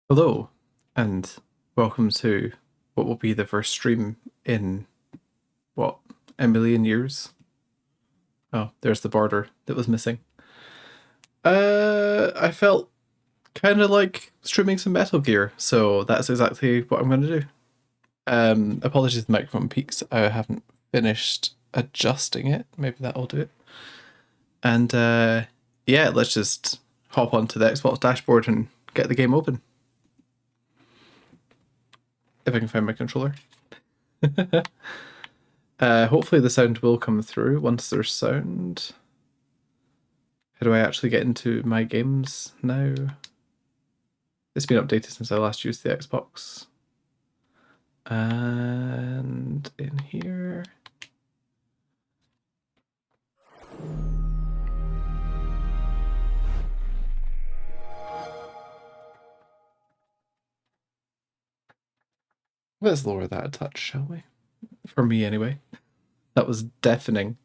Hello, and welcome to what will be the first stream in, what, a million years? Oh, there's the border that was missing. I felt kind of like streaming some Metal Gear, so that's exactly what I'm going to do. Apologies, the microphone peaks. I haven't finished adjusting it. Maybe that'll do it. And yeah, let's just hop onto the Xbox dashboard and get the game open. If I can find my controller. Hopefully the sound will come through once there's sound. How do I actually get into my games now? It's been updated since I last used the Xbox. And in here. Let's lower that a touch, shall we? For me, anyway. That was deafening.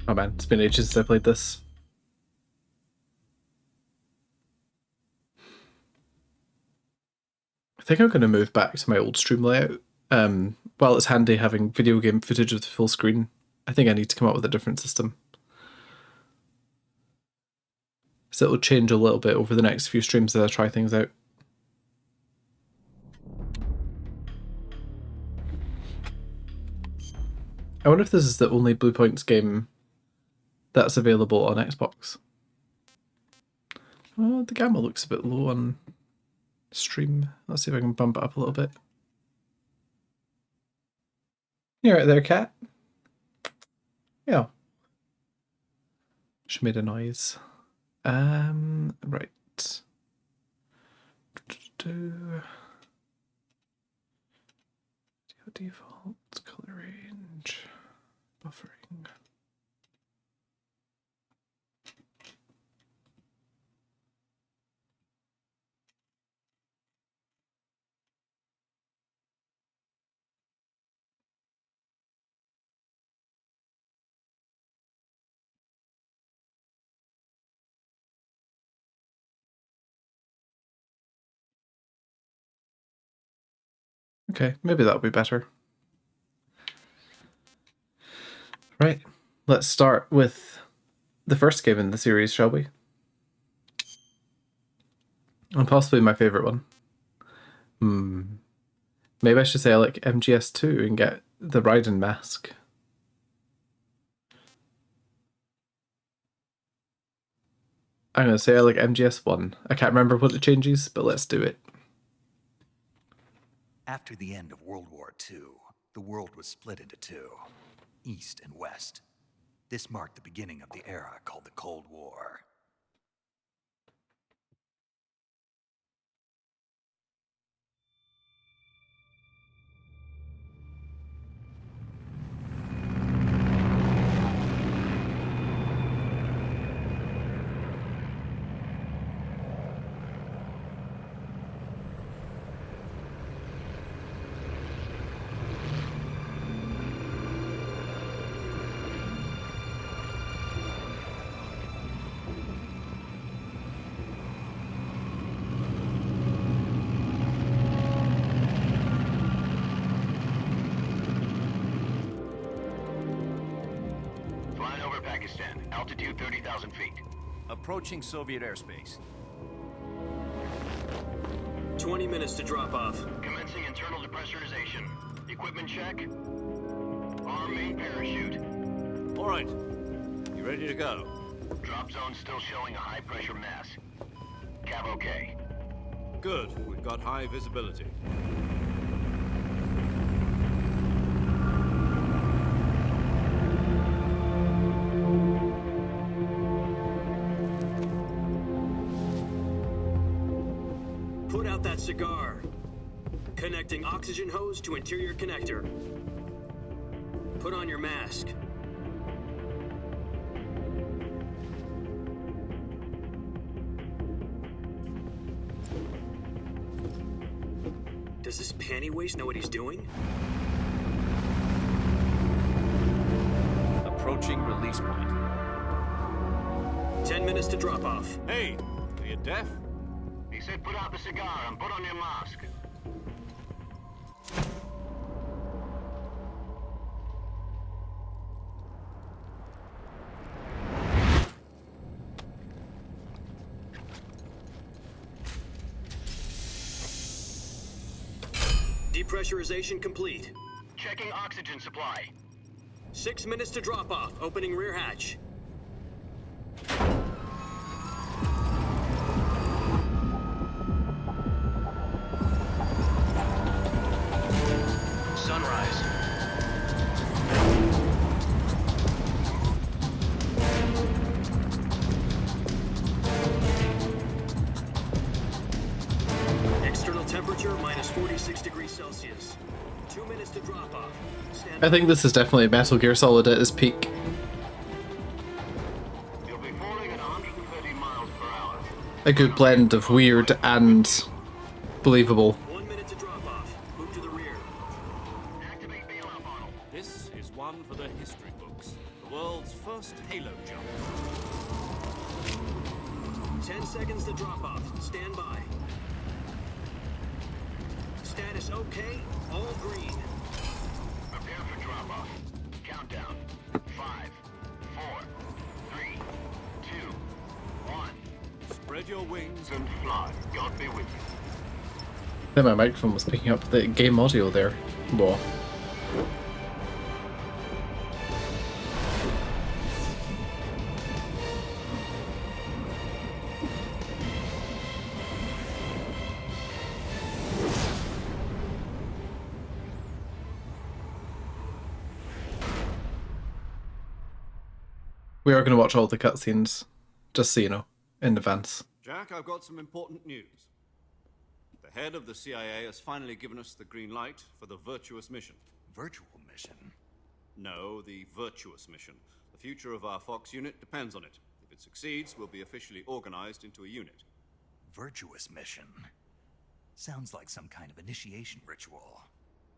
Oh man, it's been ages since I played this. I think I'm going to move back to my old stream layout. While it's handy having video game footage with full screen, I think I need to come up with a different system. So it'll change a little bit over the next few streams as I try things out. I wonder if this is the only Blue Points game that's available on Xbox. Oh, the gamma looks a bit low on stream. Let's see if I can bump it up a little bit. You're right there, cat. Yeah. She made a noise. Right. Default color range, buffering. Okay, maybe that'll be better. Right, let's start with the first game in the series, shall we? And possibly my favorite one. Maybe I should say I like MGS2 and get the Raiden mask. I'm going to say I like MGS1. I can't remember what it changes, but let's do it. After the end of World War II, the world was split into two, East and West. This marked the beginning of the era called the Cold War. Pakistan, altitude 30,000 feet. Approaching Soviet airspace. 20 minutes to drop off. Commencing internal depressurization. Equipment check. Arm main parachute. All right. You ready to go? Drop zone still showing a high pressure mass. Cav okay. Good. We've got high visibility. Put out that cigar. Connecting oxygen hose to interior connector. Put on your mask. Does this panty waste know what he's doing? Approaching release point. 10 minutes to drop off. Hey, are you deaf? He said put out the cigar and put on your mask. Depressurization complete. Checking oxygen supply. 6 minutes to drop off. Opening rear hatch. Sunrise. External temperature minus 46 degrees Celsius. 2 minutes to drop off. I think this is definitely Metal Gear Solid at its peak. You'll be falling at 130 miles per hour. A good blend of weird and believable. 1 minute to drop off. Move to the rear. Activate bailout model. This is one for the history books. The world's first Halo jump. 10 seconds to drop off. Stand by. Status okay. All green. Prepare for drop-off. Countdown. 5, 4, 3, 2, 1. Spread your wings And fly. God be with you. I think my microphone was picking up the game audio there. Whoa. We are going to watch all the cutscenes, just so you know, in advance. Jack, I've got some important news. The head of the CIA has finally given us the green light for the Virtuous mission. Virtual mission? No, the Virtuous mission. The future of our Fox unit depends on it. If it succeeds, we'll be officially organized into a unit. Virtuous mission? Sounds like some kind of initiation ritual.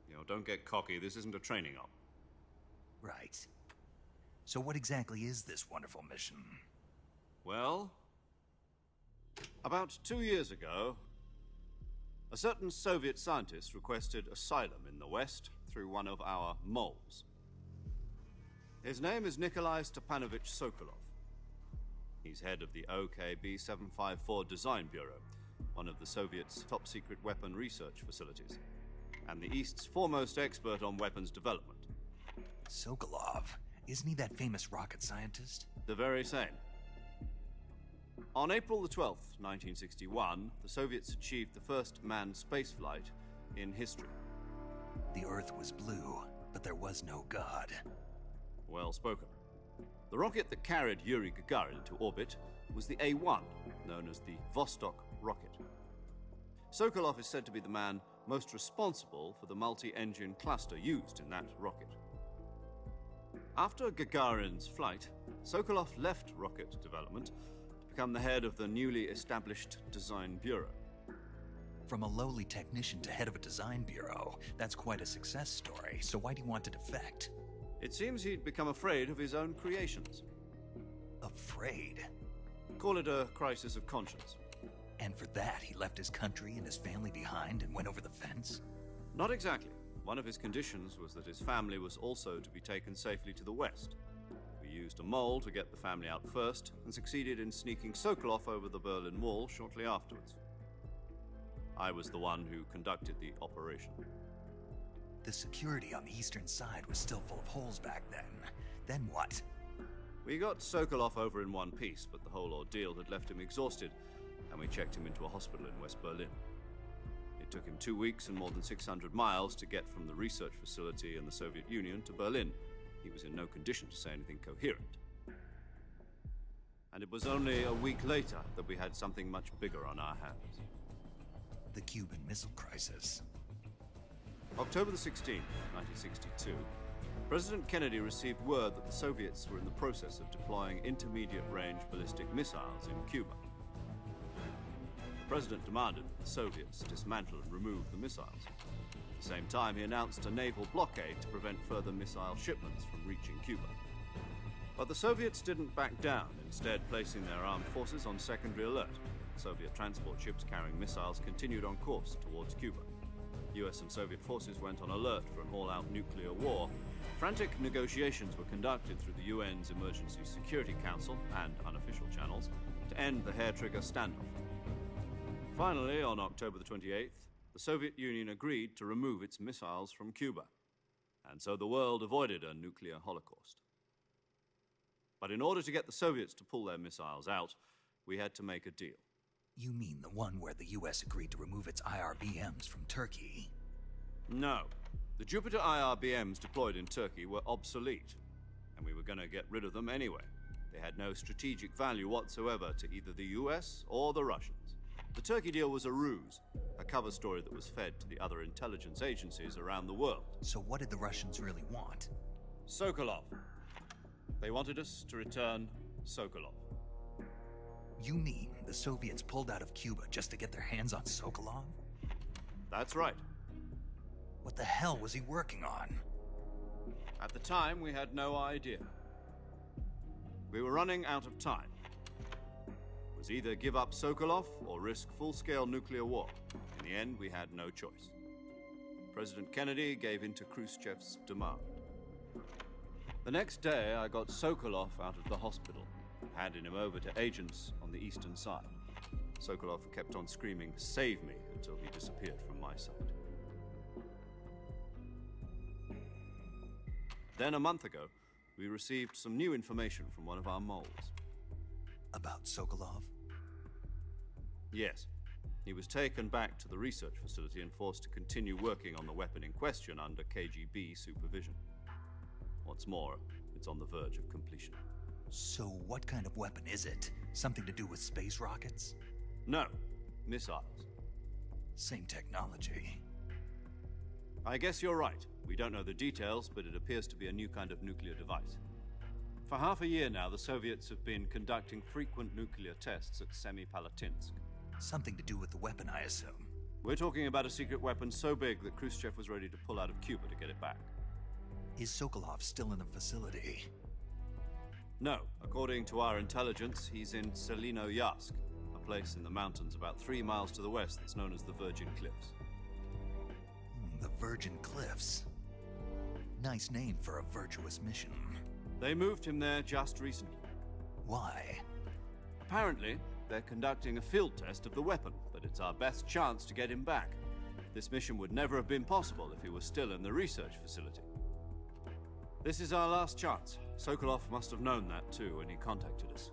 You know, don't get cocky. This isn't a training op. Right. So what exactly is this wonderful mission? Well, about 2 years ago, a certain Soviet scientist requested asylum in the West through one of our moles. His name is Nikolai Stepanovich Sokolov. He's head of the OKB 754 Design Bureau, one of the Soviets' top-secret weapon research facilities, and the East's foremost expert on weapons development. Sokolov? Isn't he that famous rocket scientist? The very same. On April the 12th, 1961, the Soviets achieved the first manned spaceflight in history. The Earth was blue, but there was no God. Well spoken. The rocket that carried Yuri Gagarin into orbit was the A-1, known as the Vostok rocket. Sokolov is said to be the man most responsible for the multi-engine cluster used in that rocket. After Gagarin's flight, Sokolov left rocket development to become the head of the newly established Design Bureau. From a lowly technician to head of a design bureau, that's quite a success story. So why do you want to defect? It seems he'd become afraid of his own creations. Afraid? Call it a crisis of conscience. And for that, he left his country and his family behind and went over the fence? Not exactly. One of his conditions was that his family was also to be taken safely to the West. We used a mole to get the family out first, and succeeded in sneaking Sokolov over the Berlin Wall shortly afterwards. I was the one who conducted the operation. The security on the eastern side was still full of holes back then. Then what? We got Sokolov over in one piece, but the whole ordeal had left him exhausted, and we checked him into a hospital in West Berlin. It took him 2 weeks and more than 600 miles to get from the research facility in the Soviet Union to Berlin. He was in no condition to say anything coherent. And it was only a week later that we had something much bigger on our hands. The Cuban Missile Crisis. October the 16th, 1962, President Kennedy received word that the Soviets were in the process of deploying intermediate-range ballistic missiles in Cuba. The President demanded that the Soviets dismantle and remove the missiles. At the same time, he announced a naval blockade to prevent further missile shipments from reaching Cuba. But the Soviets didn't back down, instead placing their armed forces on secondary alert. Soviet transport ships carrying missiles continued on course towards Cuba. US and Soviet forces went on alert for an all-out nuclear war. Frantic negotiations were conducted through the UN's Emergency Security Council and unofficial channels to end the hair-trigger standoff. Finally, on October the 28th, the Soviet Union agreed to remove its missiles from Cuba, and so the world avoided a nuclear holocaust. But in order to get the Soviets to pull their missiles out, we had to make a deal. You mean the one where the US agreed to remove its IRBMs from Turkey? No. The Jupiter IRBMs deployed in Turkey were obsolete, and we were going to get rid of them anyway. They had no strategic value whatsoever to either the US or the Russians. The Turkey deal was a ruse, a cover story that was fed to the other intelligence agencies around the world. So what did the Russians really want? Sokolov. They wanted us to return Sokolov. You mean the Soviets pulled out of Cuba just to get their hands on Sokolov? That's right. What the hell was he working on? At the time, we had no idea. We were running out of time. It was either give up Sokolov or risk full-scale nuclear war. In the end, we had no choice. President Kennedy gave in to Khrushchev's demand. The next day, I got Sokolov out of the hospital, handing him over to agents on the eastern side. Sokolov kept on screaming, "Save me," until he disappeared from my sight. Then, a month ago, we received some new information from one of our moles. About Sokolov? Yes. He was taken back to the research facility and forced to continue working on the weapon in question under KGB supervision. What's more, it's on the verge of completion. So what kind of weapon is it? Something to do with space rockets? No, missiles. Same technology. I guess you're right. We don't know the details, but it appears to be a new kind of nuclear device. For half a year now, the Soviets have been conducting frequent nuclear tests at Semipalatinsk. Something to do with the weapon, I assume. We're talking about a secret weapon so big that Khrushchev was ready to pull out of Cuba to get it back. Is Sokolov still in the facility? No. According to our intelligence, he's in Selinoyarsk, a place in the mountains about 3 miles to the west that's known as the Virgin Cliffs. The Virgin Cliffs. Nice name for a virtuous mission. They moved him there just recently. Why? Apparently, they're conducting a field test of the weapon, but it's our best chance to get him back. This mission would never have been possible if he was still in the research facility. This is our last chance. Sokolov must have known that too when he contacted us.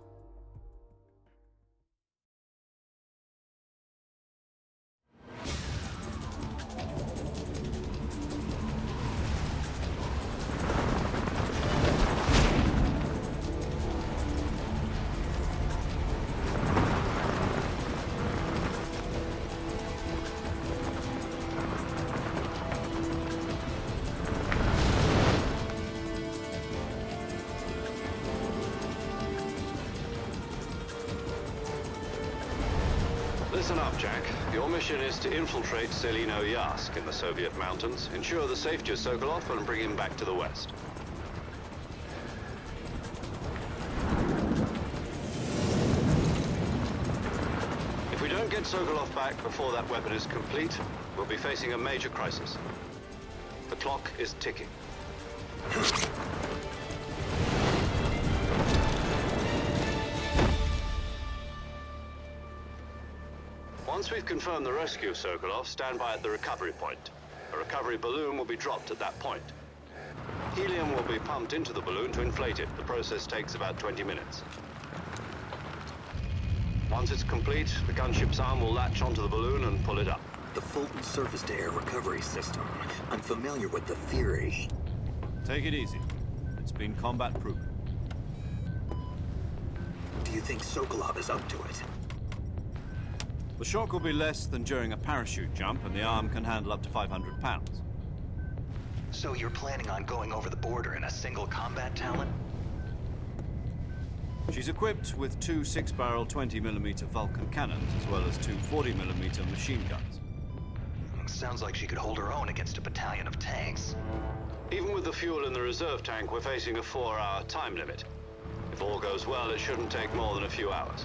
Listen up, Jack. Your mission is to infiltrate Selinoyarsk in the Soviet mountains, ensure the safety of Sokolov, and bring him back to the west. If we don't get Sokolov back before that weapon is complete, we'll be facing a major crisis. The clock is ticking. Once we've confirmed the rescue of Sokolov, stand by at the recovery point. A recovery balloon will be dropped at that point. Helium will be pumped into the balloon to inflate it. The process takes about 20 minutes. Once it's complete, the gunship's arm will latch onto the balloon and pull it up. The Fulton surface-to-air recovery system. I'm familiar with the theory. Take it easy. It's been combat-proven. Do you think Sokolov is up to it? The shock will be less than during a parachute jump, and the arm can handle up to 500 pounds. So you're planning on going over the border in a single combat talent? She's equipped with two 6-barrel 20mm Vulcan cannons, as well as two 40mm machine guns. Sounds like she could hold her own against a battalion of tanks. Even with the fuel in the reserve tank, we're facing a 4-hour time limit. If all goes well, it shouldn't take more than a few hours.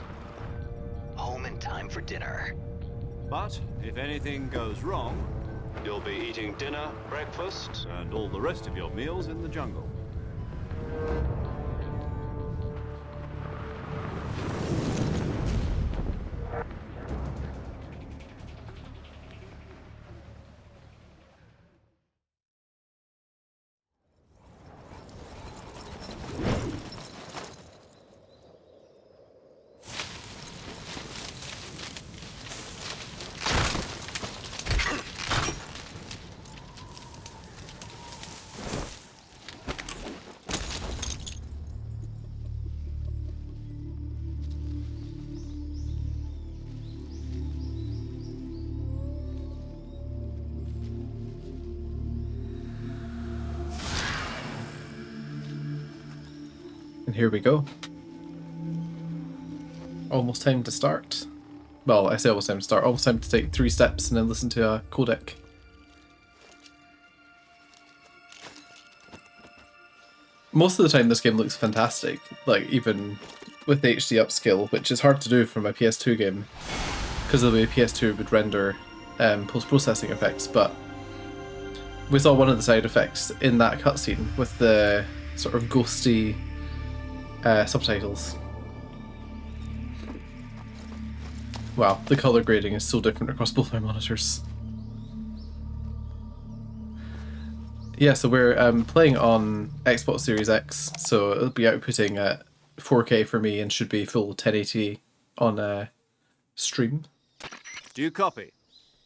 Home in time for dinner. But if anything goes wrong, you'll be eating dinner, breakfast, and all the rest of your meals in the jungle. And here we go. Almost time to start. Well, I say almost time to start. Almost time to take 3 steps and then listen to a codec. Most of the time this game looks fantastic, like even with the HD upscale, which is hard to do from a PS2 game, because the way PS2 would render post-processing effects, but we saw one of the side effects in that cutscene with the sort of ghosty subtitles. Wow, the color grading is so different across both my monitors. Yeah, so we're playing on Xbox Series X, so it'll be outputting at 4K for me and should be full 1080 on stream. Do you copy?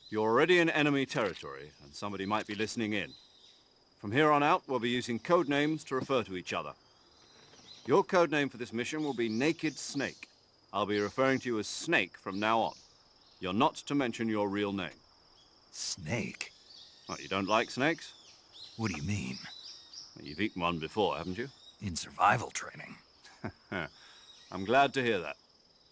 You're already in enemy territory, and somebody might be listening in. From here on out, we'll be using code names to refer to each other. Your code name for this mission will be Naked Snake. I'll be referring to you as Snake from now on. You're not to mention your real name. Snake? Oh, you don't like snakes? What do you mean? You've eaten one before, haven't you? In survival training? I'm glad to hear that.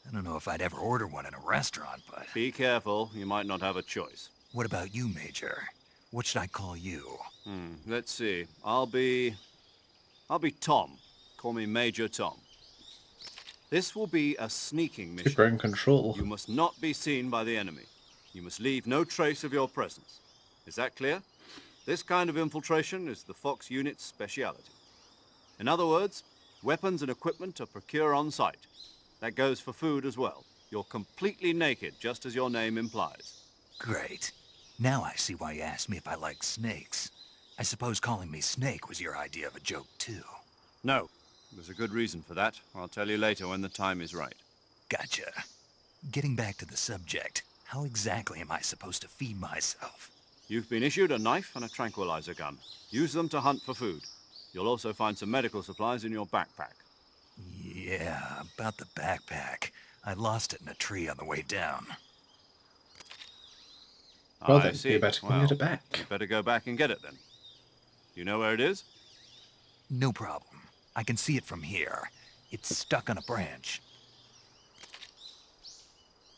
I don't know if I'd ever order one in a restaurant, but... Be careful, you might not have a choice. What about you, Major? What should I call you? Let's see. I'll be Tom. Call me Major Tom. This will be a sneaking mission. Ground control. You must not be seen by the enemy. You must leave no trace of your presence. Is that clear? This kind of infiltration is the Fox unit's speciality. In other words, weapons and equipment are procured on site. That goes for food as well. You're completely naked, just as your name implies. Great. Now I see why you asked me if I like snakes. I suppose calling me Snake was your idea of a joke, too. No. There's a good reason for that. I'll tell you later when the time is right. Gotcha. Getting back to the subject, how exactly am I supposed to feed myself? You've been issued a knife and a tranquilizer gun. Use them to hunt for food. You'll also find some medical supplies in your backpack. Yeah, about the backpack. I lost it in a tree on the way down. Well I then, see. you better go get it back. You better go back and get it then. You know where it is? No problem. I can see it from here. It's stuck on a branch.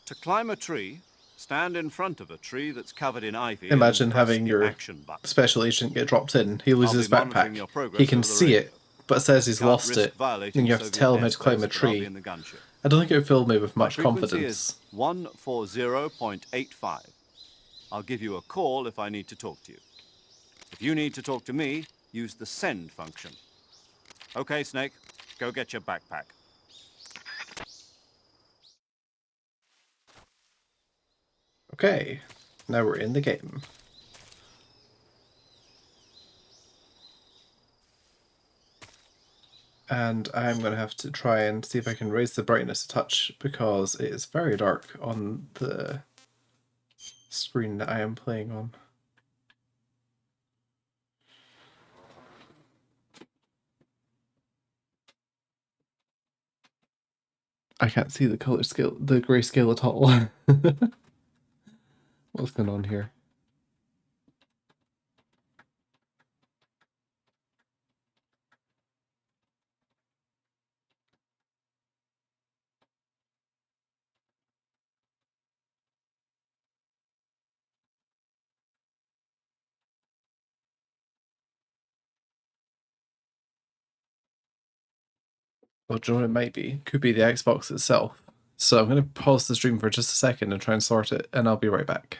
To climb a tree, stand in front of a tree that's covered in ivy. Imagine and press having the your action button. special agent get dropped in. He loses his I'll be monitoring your backpack. progress He can over the see radio. it, but says he's Can't lost risk it. violating And you have to Soviet tell him how to climb a airspace, but I'll be tree. in the gunship. I don't think it would fill me with My much frequency confidence. is 140.85. I'll give you a call if I need to talk to you. If you need to talk to me, use the send function. Okay, Snake, go get your backpack. Okay, now we're in the game. And I'm going to have to try and see if I can raise the brightness a touch because it is very dark on the screen that I am playing on. I can't see the color scale, the grayscale at all. What's going on here? Well, do you know what it might be? Could be the Xbox itself. So I'm going to pause the stream for just a second and try and sort it, and I'll be right back.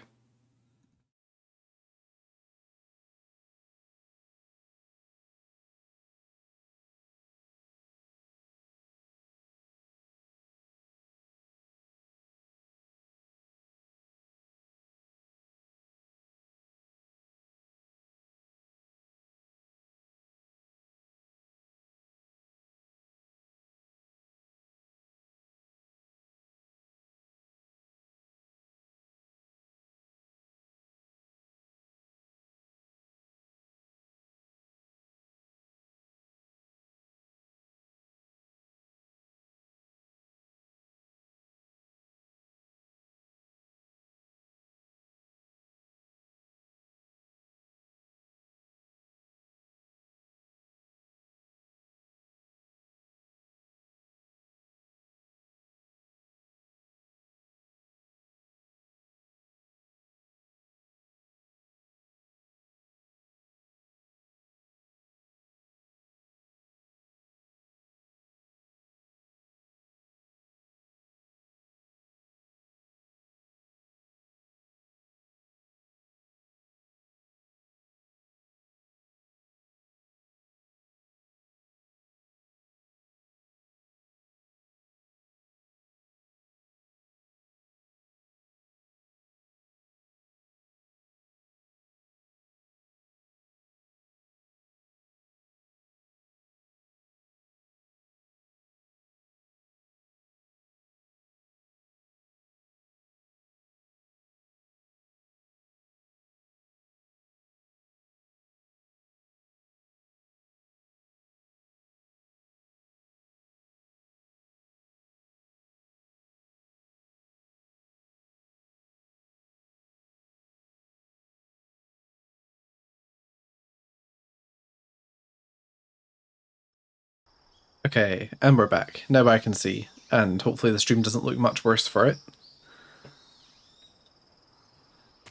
Okay, and we're back. Now I can see, and hopefully the stream doesn't look much worse for it.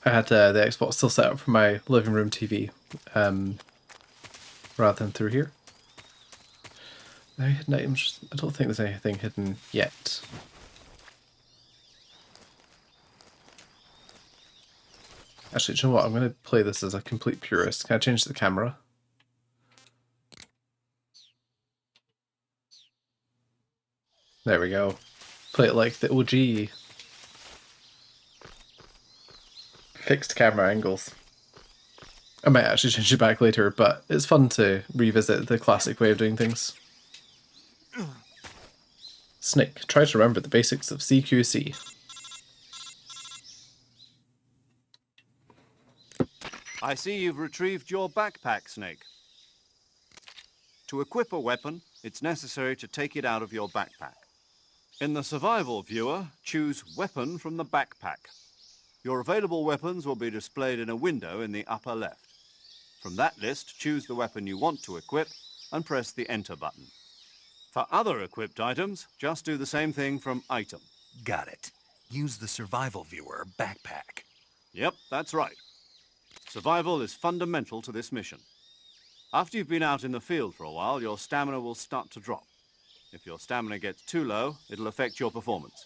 I had the Xbox still set up for my living room TV, rather than through here. No hidden items. I don't think there's anything hidden yet. Actually, do you know what? I'm going to play this as a complete purist. Can I change the camera? There we go. Play it like the OG. Fixed camera angles. I might actually change it back later, but it's fun to revisit the classic way of doing things. Snake, try to remember the basics of CQC. I see you've retrieved your backpack, Snake. To equip a weapon, it's necessary to take it out of your backpack. In the survival viewer, choose Weapon from the backpack. Your available weapons will be displayed in a window in the upper left. From that list, choose the weapon you want to equip and press the Enter button. For other equipped items, just do the same thing from Item. Got it. Use the survival viewer backpack. Yep, that's right. Survival is fundamental to this mission. After you've been out in the field for a while, your stamina will start to drop. If your stamina gets too low, it'll affect your performance.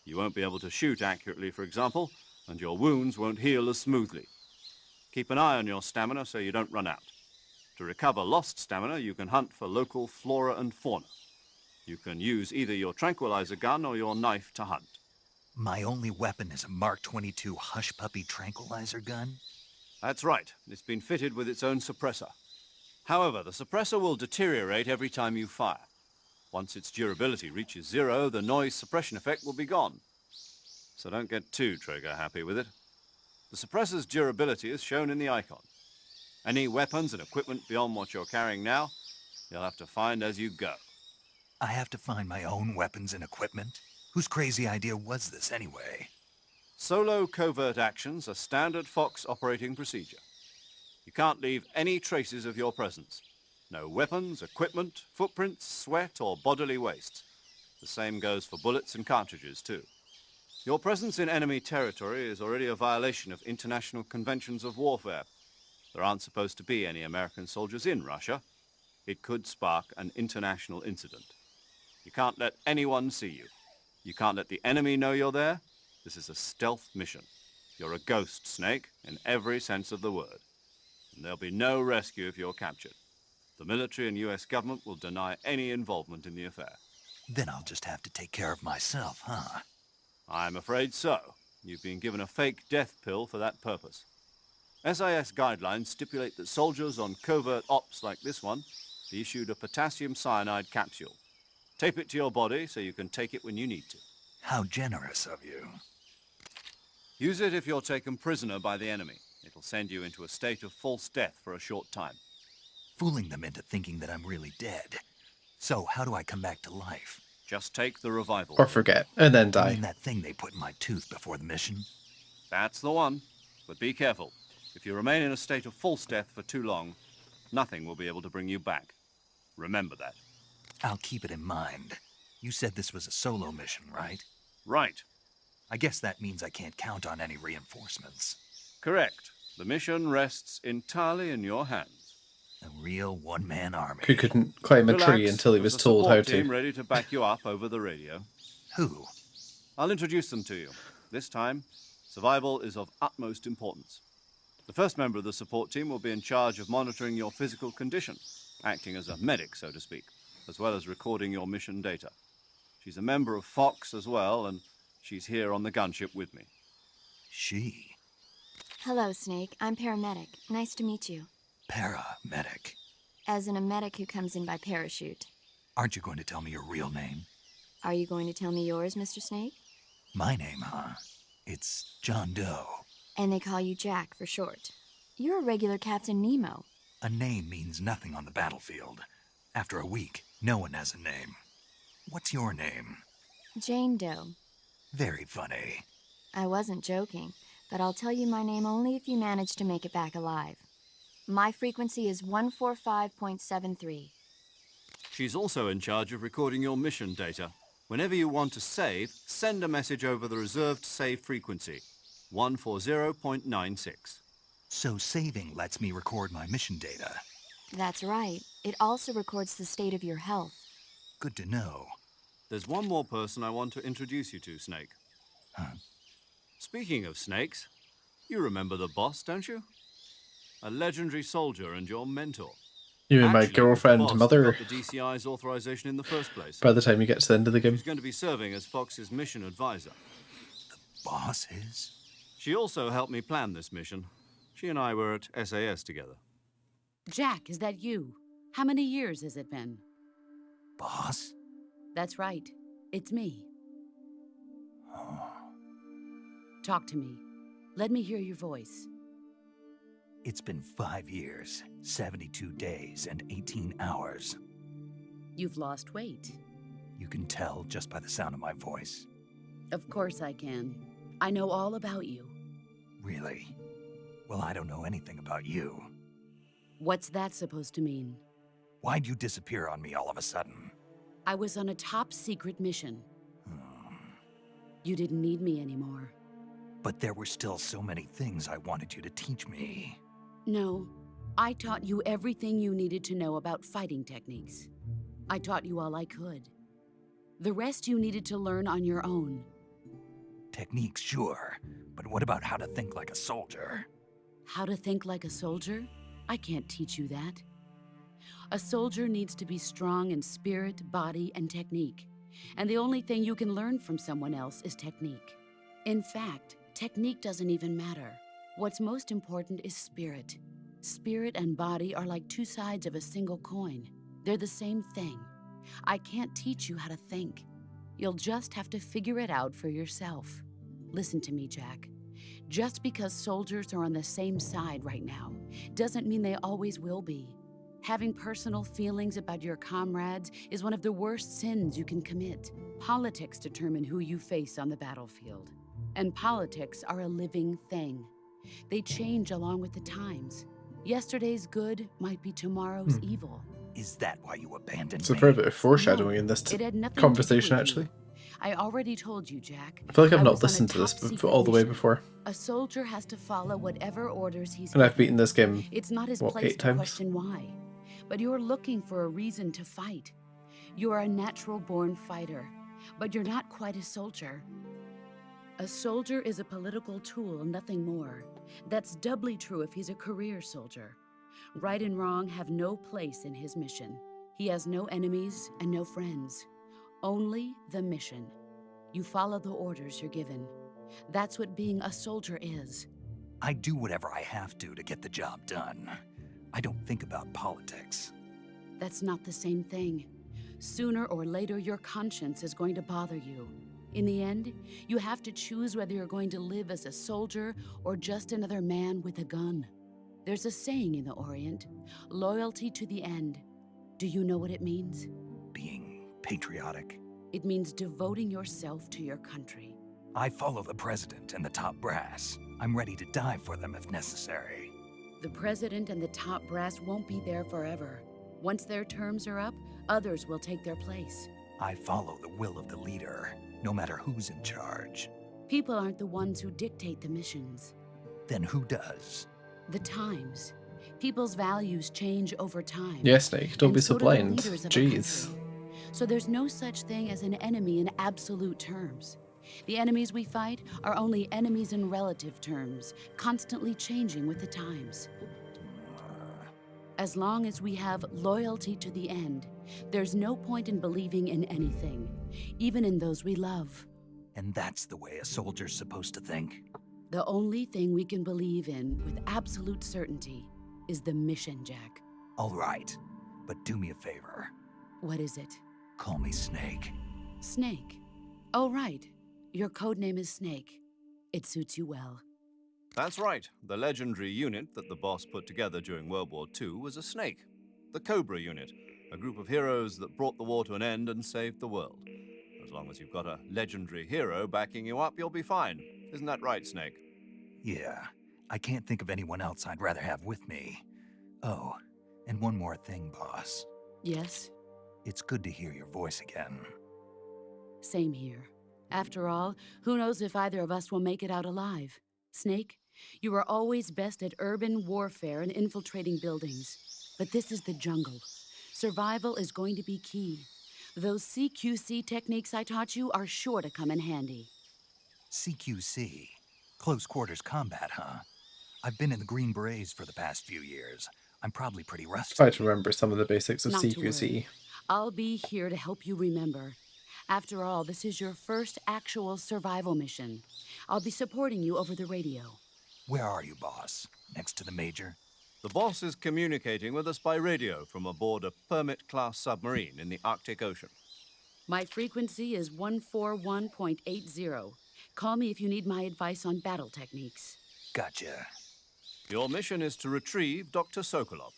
You won't be able to shoot accurately, for example, and your wounds won't heal as smoothly. Keep an eye on your stamina so you don't run out. To recover lost stamina, you can hunt for local flora and fauna. You can use either your tranquilizer gun or your knife to hunt. My only weapon is a Mark 22 Hush Puppy tranquilizer gun? That's right. It's been fitted with its own suppressor. However, the suppressor will deteriorate every time you fire. Once its durability reaches 0, the noise suppression effect will be gone. So don't get too trigger happy with it. The suppressor's durability is shown in the icon. Any weapons and equipment beyond what you're carrying now, you'll have to find as you go. I have to find my own weapons and equipment? Whose crazy idea was this anyway? Solo covert actions are standard Fox operating procedure. You can't leave any traces of your presence. No weapons, equipment, footprints, sweat, or bodily waste. The same goes for bullets and cartridges, too. Your presence in enemy territory is already a violation of international conventions of warfare. There aren't supposed to be any American soldiers in Russia. It could spark an international incident. You can't let anyone see you. You can't let the enemy know you're there. This is a stealth mission. You're a ghost, Snake, in every sense of the word. And there'll be no rescue if you're captured. The military and US government will deny any involvement in the affair. Then I'll just have to take care of myself, huh? I'm afraid so. You've been given a fake death pill for that purpose. SIS guidelines stipulate that soldiers on covert ops like this one be issued a potassium cyanide capsule. Tape it to your body so you can take it when you need to. How generous of you. Use it if you're taken prisoner by the enemy. It'll send you into a state of false death for a short time. Fooling them into thinking that I'm really dead. So, how do I come back to life? Just take the revival. Or forget, and then I die. mean that thing they put in my tooth before the mission? That's the one. But be careful. If you remain in a state of false death for too long, nothing will be able to bring you back. Remember that. I'll keep it in mind. You said this was a solo mission, right? Right. I guess that means I can't count on any reinforcements. Correct. The mission rests entirely in your hands. A real one-man army. Who couldn't climb a tree Relax, until he there's was a told how support team to. ready to back you up over the radio. Who? I'll introduce them to you. This time, survival is of utmost importance. The first member of the support team will be in charge of monitoring your physical condition, acting as a medic, so to speak, as well as recording your mission data. She's a member of Fox as well, and she's here on the gunship with me. She. Hello, Snake. I'm paramedic. Nice to meet you. Paramedic. As in a medic who comes in by parachute. Aren't you going to tell me your real name? Are you going to tell me yours, Mr. Snake? My name, huh? It's John Doe. And they call you Jack for short. You're a regular Captain Nemo. A name means nothing on the battlefield. After a week, no one has a name. What's your name? Jane Doe. Very funny. I wasn't joking, but I'll tell you my name only if you manage to make it back alive. My frequency is 145.73. She's also in charge of recording your mission data. Whenever you want to save, send a message over the reserved save frequency, 140.96. So saving lets me record my mission data. That's right. It also records the state of your health. Good to know. There's one more person I want to introduce you to, Snake. Huh? Speaking of snakes, you remember the boss, don't you? A legendary soldier and your mentor. You mean my Actually, it was the girlfriend boss that mother got the DCI's authorization in the first place. by the time you get to the end of the game. She's going to be serving as Fox's mission advisor. Boss is? She also helped me plan this mission. She and I were at SAS together. Jack, is that you? How many years has it been? Boss? That's right. It's me. Oh. Talk to me. Let me hear your voice. It's been 5 years, 72 days, and 18 hours. You've lost weight. You can tell just by the sound of my voice. Of course I can. I know all about you. Really? Well, I don't know anything about you. What's that supposed to mean? Why'd you disappear on me all of a sudden? I was on a top-secret mission. Hmm. You didn't need me anymore. But there were still so many things I wanted you to teach me. No, I taught you everything you needed to know about fighting techniques. I taught you all I could. The rest you needed to learn on your own. Techniques, sure. But what about how to think like a soldier? How to think like a soldier? I can't teach you that. A soldier needs to be strong in spirit, body, and technique. And the only thing you can learn from someone else is technique. In fact, technique doesn't even matter. What's most important is spirit. Spirit and body are like two sides of a single coin. They're the same thing. I can't teach you how to think. You'll just have to figure it out for yourself. Listen to me, Jack. Just because soldiers are on the same side right now doesn't mean they always will be. Having personal feelings about your comrades is one of the worst sins you can commit. Politics determine who you face on the battlefield. And politics are a living thing. They change along with the times. Yesterday's good might be tomorrow's evil. Is that why you abandoned It's a me? fair bit of foreshadowing No, in this it had nothing to do conversation, with you. actually. I already told you, Jack. I feel like I've I not was on a listened to this top-secret all the way mission. before. A soldier has to follow whatever orders he's And I've given. beaten this game, It's not his what, place 8 to times? question why. But you're looking for a reason to fight. You are a natural-born fighter, but you're not quite a soldier. A soldier is a political tool, nothing more. That's doubly true if he's a career soldier. Right and wrong have no place in his mission. He has no enemies and no friends. Only the mission. You follow the orders you're given. That's what being a soldier is. I do whatever I have to get the job done. I don't think about politics. That's not the same thing. Sooner or later, your conscience is going to bother you. In the end, you have to choose whether you're going to live as a soldier or just another man with a gun. There's a saying in the Orient, loyalty to the end. Do you know what it means? Being patriotic. It means devoting yourself to your country. I follow the president and the top brass. I'm ready to die for them if necessary. The president and the top brass won't be there forever. Once their terms are up, others will take their place. I follow the will of the leader, no matter who's in charge. People aren't the ones who dictate the missions. Then who does? The times. People's values change over time. Yeah, Snake, don't And be so do the blind. leaders of a Jeez. country. So there's no such thing as an enemy in absolute terms. The enemies we fight are only enemies in relative terms, constantly changing with the times. As long as we have loyalty to the end, there's no point in believing in anything, even in those we love. And that's the way a soldier's supposed to think? The only thing we can believe in with absolute certainty is the mission, Jack. All right, but do me a favor. What is it? Call me Snake. Snake. Oh, right. Your codename is Snake. It suits you well. That's right. The legendary unit that the boss put together during World War II was a snake. The Cobra unit, a group of heroes that brought the war to an end and saved the world. As long as you've got a legendary hero backing you up, you'll be fine. Isn't that right, Snake? Yeah, I can't think of anyone else I'd rather have with me. Oh, and one more thing, boss. Yes? It's good to hear your voice again. Same here. After all, who knows if either of us will make it out alive? Snake, you are always best at urban warfare and infiltrating buildings. But this is the jungle. Survival is going to be key. Those CQC techniques I taught you are sure to come in handy. CQC? Close quarters combat, huh? I've been in the Green Berets for the past few years. I'm probably pretty rusty. Try to remember some of the basics of Not to CQC. worry. I'll be here to help you remember. After all, this is your first actual survival mission. I'll be supporting you over the radio. Where are you, boss? Next to the major? The boss is communicating with us by radio from aboard a Permit-class submarine in the Arctic Ocean. My frequency is 141.80. Call me if you need my advice on battle techniques. Gotcha. Your mission is to retrieve Dr. Sokolov.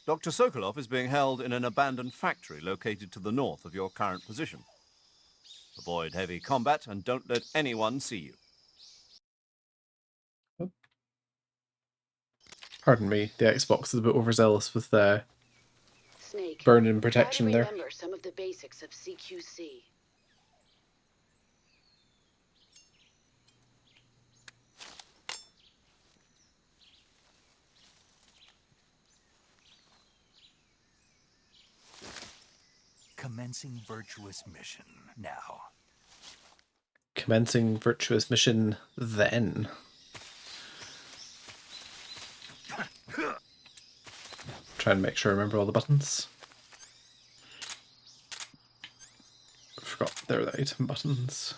Dr. Sokolov is being held in an abandoned factory located to the north of your current position. Avoid heavy combat and don't let anyone see you. Pardon me, the Xbox is a bit overzealous with the Snake, burn-in protection there. remember some of the basics of CQC. Commencing virtuous mission now. Commencing virtuous mission then. Try and make sure I remember all the buttons. Forgot there were the item buttons.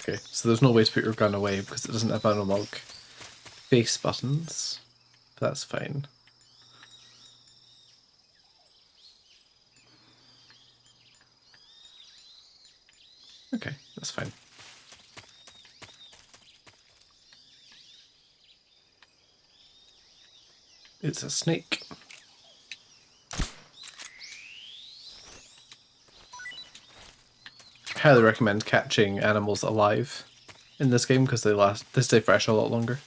Okay, so there's no way to put your gun away because it doesn't have analog face buttons. But that's fine. Okay, that's fine. It's a snake. Highly recommend catching animals alive in this game because they stay fresh a lot longer.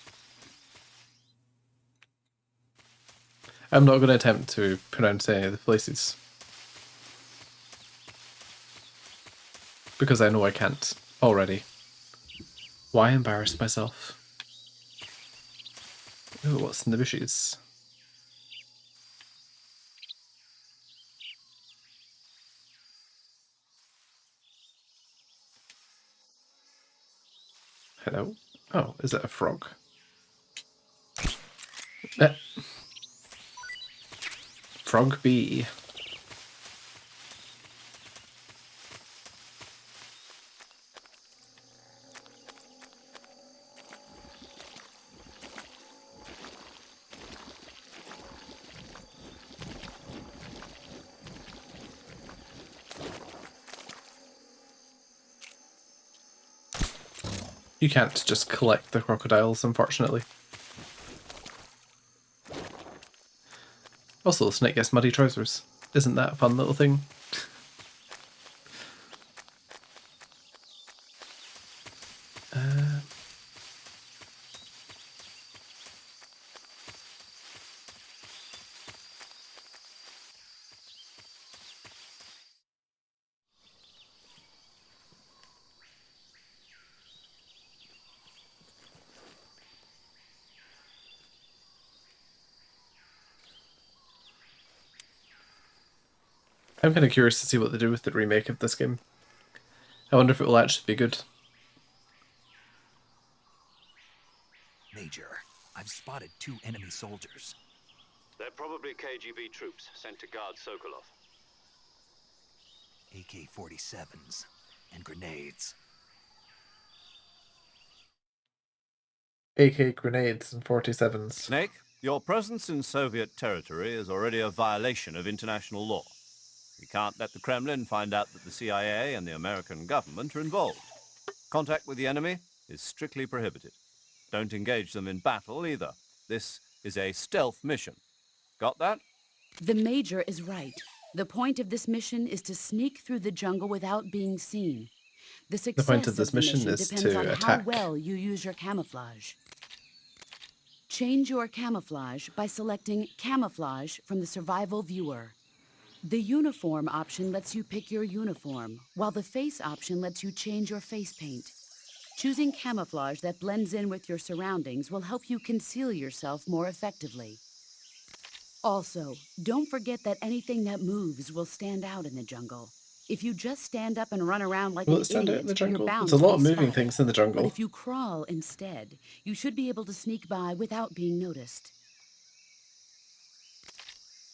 I'm not going to attempt to pronounce any of the places because I know I can't already. Why embarrass myself? Ooh, what's in the bushes? Hello? Oh, is it a frog? Eh. Frog bee. You can't just collect the crocodiles, unfortunately. Also, the snake gets muddy trousers. Isn't that a fun little thing? I'm kind of curious to see what they do with the remake of this game. I wonder if it will actually be good. Major, I've spotted 2 enemy soldiers. They're probably KGB troops sent to guard Sokolov. AK-47s and grenades. AK grenades and 47s. Snake, your presence in Soviet territory is already a violation of international law. We can't let the Kremlin find out that the CIA and the American government are involved. Contact with the enemy is strictly prohibited. Don't engage them in battle either. This is a stealth mission. Got that? The Major is right. The point of this mission is to sneak through the jungle without being seen. The success point of this the mission is depends to on attack. how well you use your camouflage. Change your camouflage by selecting Camouflage from the Survival Viewer. The Uniform option lets you pick your uniform, while the Face option lets you change your face paint. Choosing camouflage that blends in with your surroundings will help you conceal yourself more effectively. Also, don't forget that anything that moves will stand out in the jungle. If you just stand up and run around like Will an it stand out idiot, in the you're jungle? bound There's a to lot be of moving spotted. things in the But jungle. if you crawl instead, you should be able to sneak by without being noticed.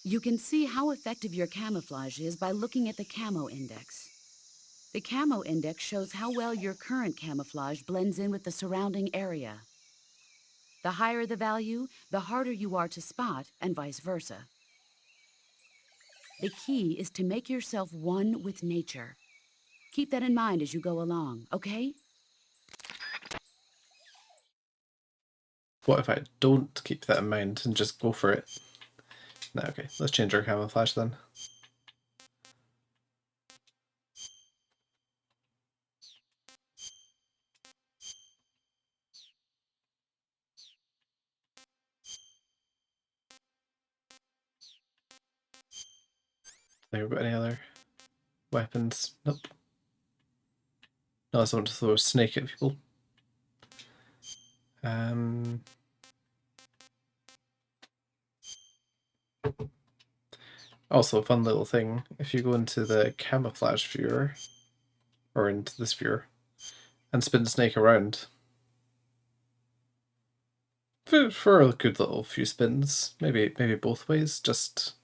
You can see how effective your camouflage is by looking at the Camo Index. The Camo Index shows how well your current camouflage blends in with the surrounding area. The higher the value, the harder you are to spot, and vice versa. The key is to make yourself one with nature. Keep that in mind as you go along, okay? What if I don't keep that in mind and just go for it? No, okay, let's change our camouflage then. Think we've got any other weapons? Nope. Unless I want to throw a snake at people. Also, a fun little thing, if you go into the camouflage viewer, or into this viewer, and spin snake around, for a good little few spins, maybe both ways, just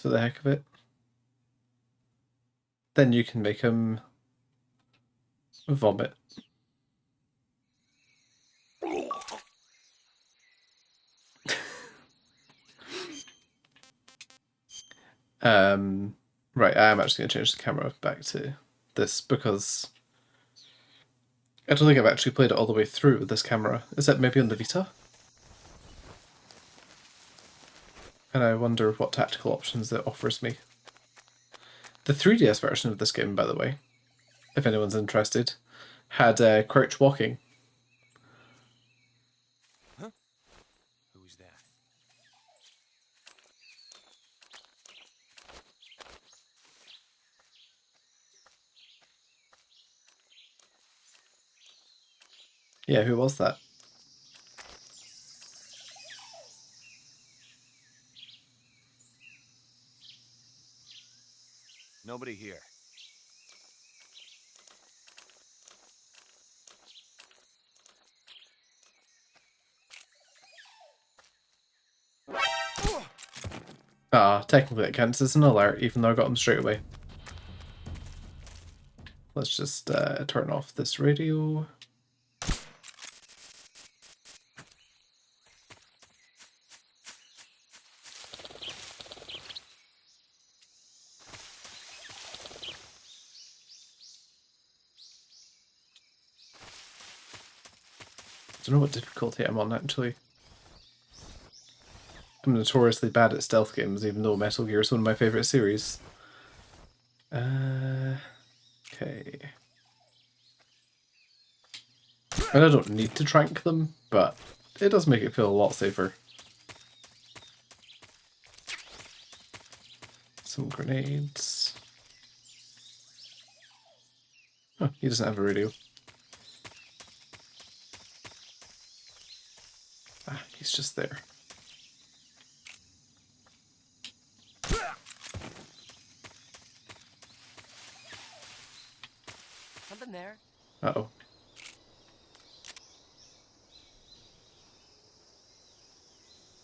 for the heck of it, then you can make him vomit. Right, I am actually going to change the camera back to this because I don't think I've actually played it all the way through with this camera. Is that maybe on the Vita? And I wonder what tactical options it offers me. The 3DS version of this game, by the way, if anyone's interested, had crouch walking. Huh? Who's that? Yeah, who was that? nobody here. Technically it counts as an alert, even though I got them straight away. Let's just turn off this radio. I don't know what difficulty I'm on actually. I'm notoriously bad at stealth games, even though Metal Gear is one of my favourite series. Okay. And I don't need to trank them, but it does make it feel a lot safer. Some grenades. Oh, he doesn't have a radio. Ah, he's just there. Something there. Uh-oh.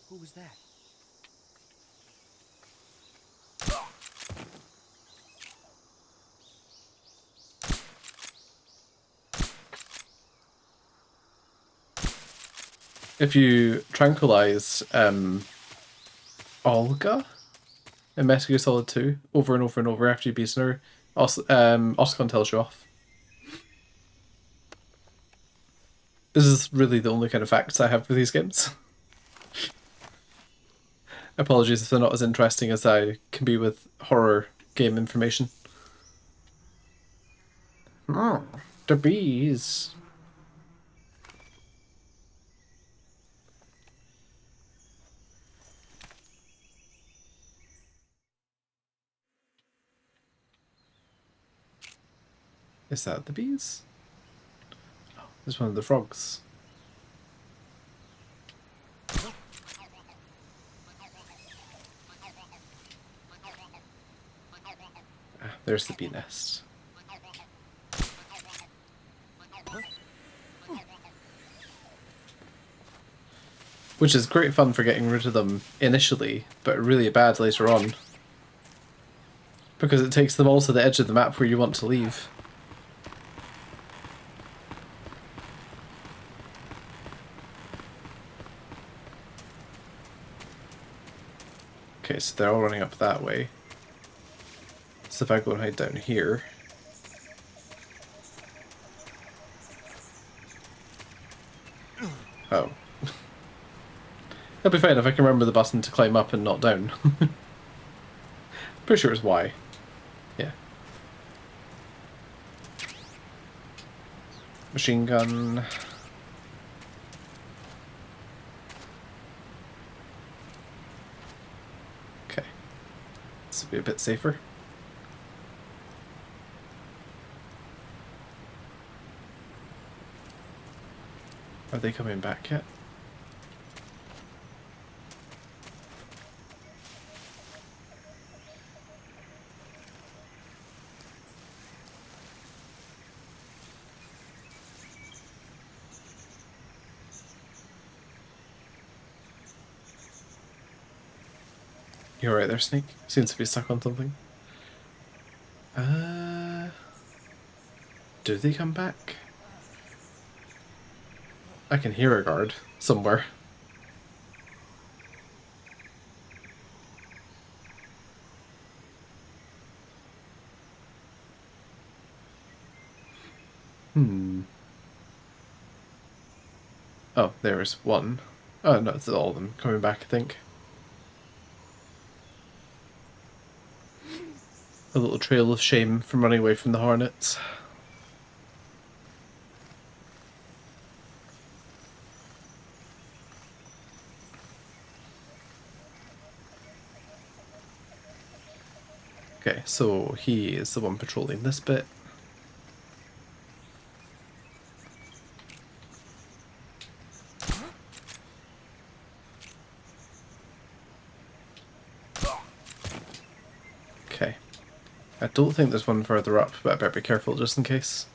Who was that? If you tranquilize Olga in Metal Gear Solid 2 over and over and over after you beat her, Otacon tells you off. This is really the only kind of facts I have for these games. Apologies if they're not as interesting as I can be with horror game information. Oh, the bees. Is that the bees? Oh, there's one of the frogs. Ah, there's the bee nest. Which is great fun for getting rid of them initially, but really bad later on. Because it takes them all to the edge of the map where you want to leave. Okay, so they're all running up that way. So if I go and hide down here... Oh. That'll be fine if I can remember the button to climb up and not down. Pretty sure it's Y. Yeah. Machine gun. Okay. This will be a bit safer. Are they coming back yet? You alright there, Snake? Seems to be stuck on something. Do they come back? I can hear a guard somewhere. Oh, there is one. Oh, no, it's all of them coming back, I think. A little trail of shame from running away from the Hornets. Okay, so he is the one patrolling this bit. don't think there's one further up, but I better be careful just in case.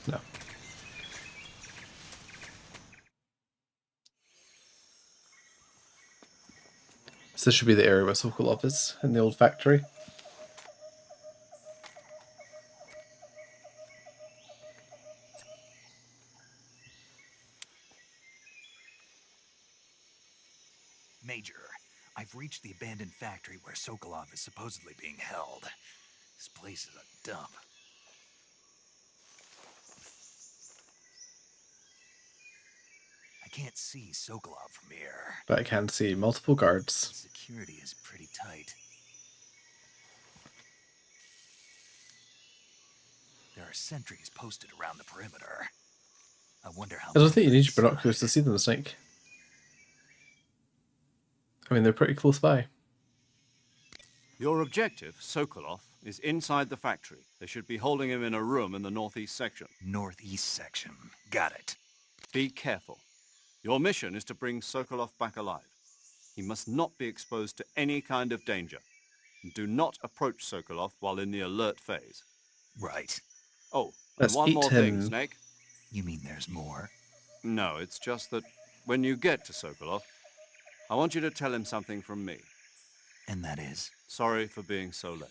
No. So this should be the area where Sokolov is, in the old factory. Major, I've reached the abandoned factory where Sokolov is supposedly being held. This place is a dump. I can't see Sokolov from here. But I can see multiple guards. Security is pretty tight. There are sentries posted around the perimeter. I wonder how... I don't think you need your binoculars to see them, Snake. I mean, they're pretty close by. Your objective, Sokolov, is inside the factory. They should be holding him in a room in the northeast section. Northeast section. Got it. Be careful. Your mission is to bring Sokolov back alive. He must not be exposed to any kind of danger. Do not approach Sokolov while in the alert phase. Right. Oh, and Let's one eat more him. thing, Snake. You mean there's more? No, it's just that when you get to Sokolov, I want you to tell him something from me. And that is? Sorry for being so late.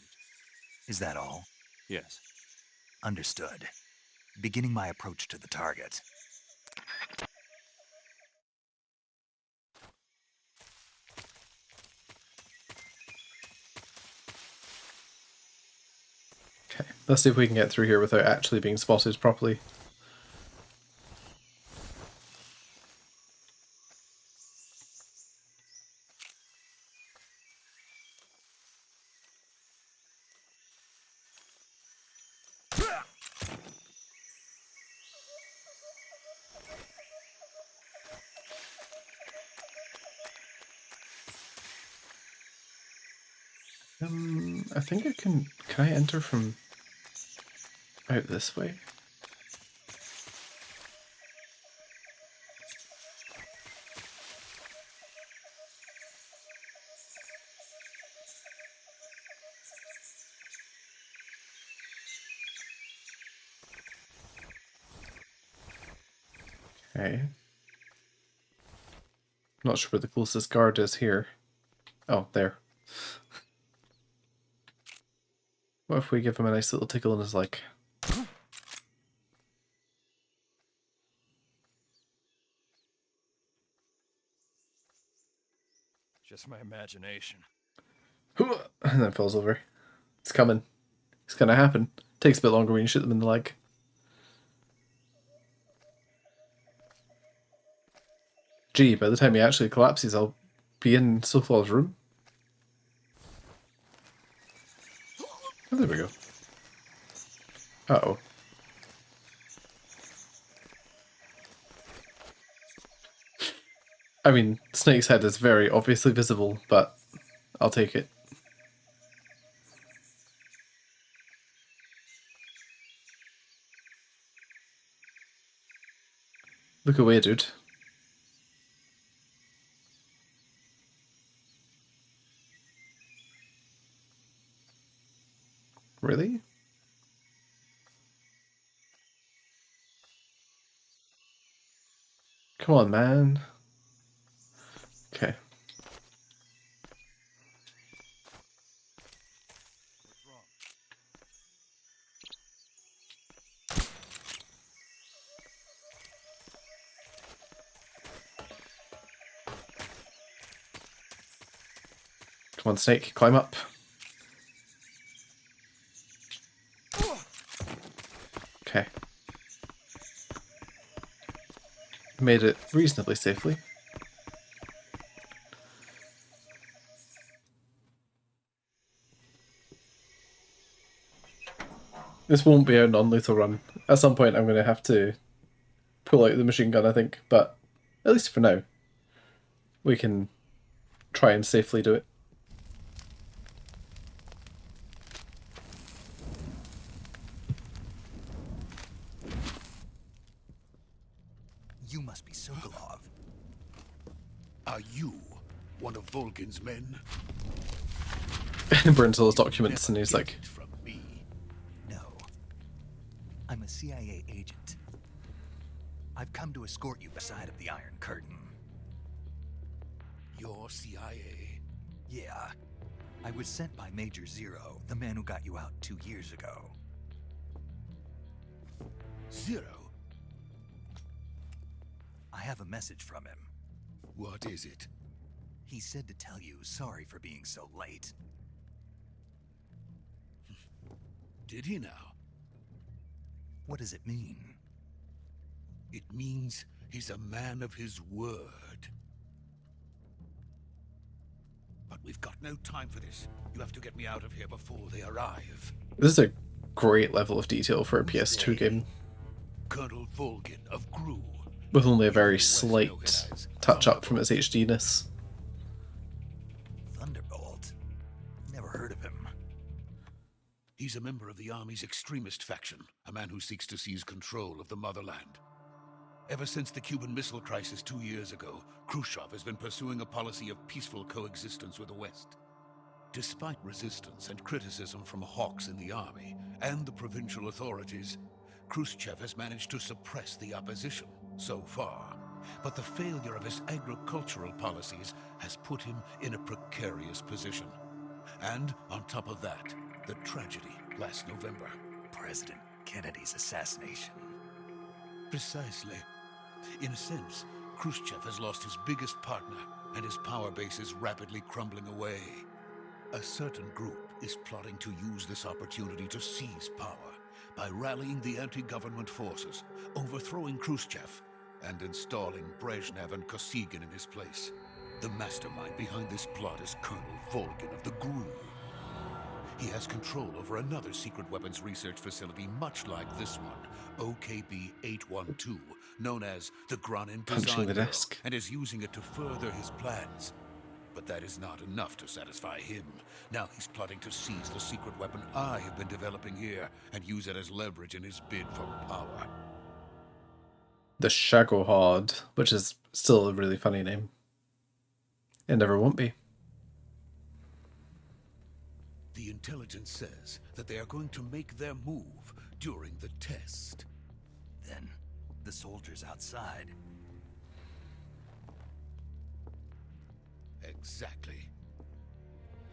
Is that all? Yes. Understood. Beginning my approach to the target. Okay, let's see if we can get through here without actually being spotted properly. I think I can I enter from out this way? Okay. Not sure where the closest guard is here. Oh, there. What if we give him a nice little tickle in his leg? Just my imagination. And then falls over. It's coming. It's gonna happen. Takes a bit longer when you shoot them in the leg. Gee, by the time he actually collapses, I'll be in Sokolov's room. Oh, there we go. Uh-oh. I mean, Snake's head is very obviously visible, but I'll take it. Look away, dude. Really? Come on, man. Okay. Come on, Snake, climb up. Okay. Made it reasonably safely. This won't be a non-lethal run. At some point I'm going to have to pull out the machine gun, I think, but at least for now, we can try and safely do it. You must be Sokolov. Are you one of Volgin's men? burns all his documents, and he's like, From me. No. I'm a CIA agent. I've come to escort you beside of the Iron Curtain. You're CIA? Yeah. I was sent by Major Zero, the man who got you out 2 years ago. Zero? I have a message from him. What is it? He said to tell you sorry for being so late. Did he now? What does it mean? It means he's a man of his word. But we've got no time for this. You have to get me out of here before they arrive. this is a great level of detail for a PS2 game, Colonel Volgin of GRU. with only a very slight touch up from its HDness. Thunderbolt? Never heard of him. He's a member of the Army's extremist faction, a man who seeks to seize control of the motherland. Ever since the Cuban Missile Crisis 2 years ago, Khrushchev has been pursuing a policy of peaceful coexistence with the West. Despite resistance and criticism from hawks in the army and the provincial authorities, Khrushchev has managed to suppress the opposition so far. But the failure of his agricultural policies has put him in a precarious position. And on top of that, the tragedy last November. President Kennedy's assassination. Precisely. In a sense, Khrushchev has lost his biggest partner, and his power base is rapidly crumbling away. A certain group is plotting to use this opportunity to seize power by rallying the anti-government forces, overthrowing Khrushchev, and installing Brezhnev and Kosygin in his place. The mastermind behind this plot is Colonel Volgin of the GRU. He has control over another secret weapons research facility much like this one, OKB-812, known as the Granin Punching Design the Bureau, desk. and is using it to further his plans. But that is not enough to satisfy him. Now he's plotting to seize the secret weapon I have been developing here and use it as leverage in his bid for power. The Shagohod, which is still a really funny name. It never won't be. The intelligence says that they are going to make their move during the test. Then, the soldiers outside. Exactly.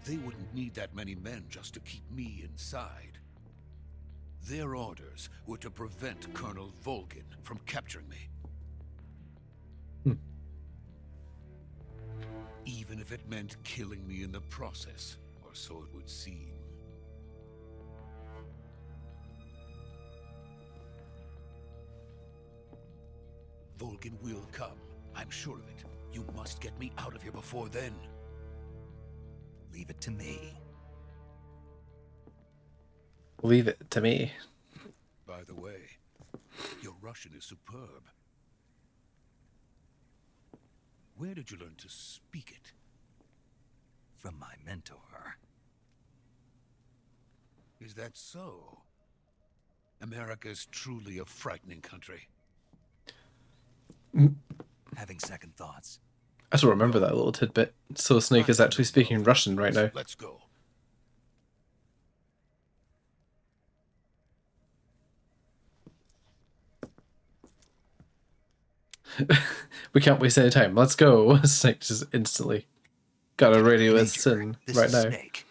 They wouldn't need that many men just to keep me inside. Their orders were to prevent Colonel Volgin from capturing me. Even if it meant killing me in the process, or so it would seem. Volgin will come. I'm sure of it. You must get me out of here before then. Leave it to me. Leave it to me. By the way, your Russian is superb. Where did you learn to speak it? From my mentor. Is that so? America is truly a frightening country. Having second thoughts. I still remember that little tidbit. So Snake is actually speaking Russian right now. Let's go. We can't waste any time. Let's go. Snake just instantly got a radio in This right is now. Snake.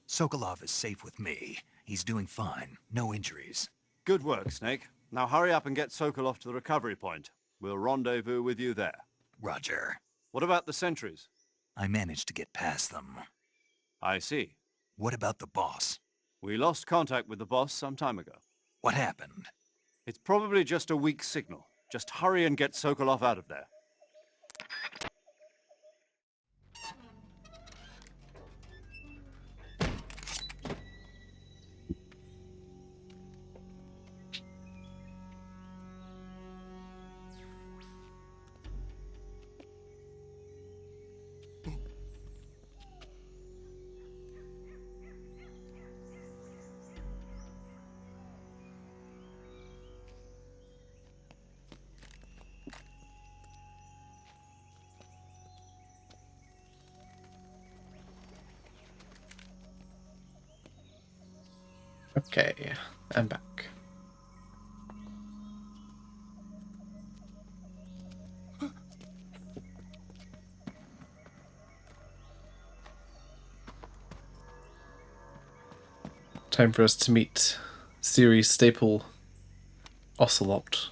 Sokolov is safe with me. He's doing fine. No injuries. Good work, Snake. Now hurry up and get Sokolov to the recovery point. We'll rendezvous with you there. Roger. What about the sentries? I managed to get past them. I see. What about the boss? We lost contact with the boss some time ago. What happened? It's probably just a weak signal. Just hurry and get Sokolov out of there. Okay, I'm back. Time for us to meet series staple Ocelot.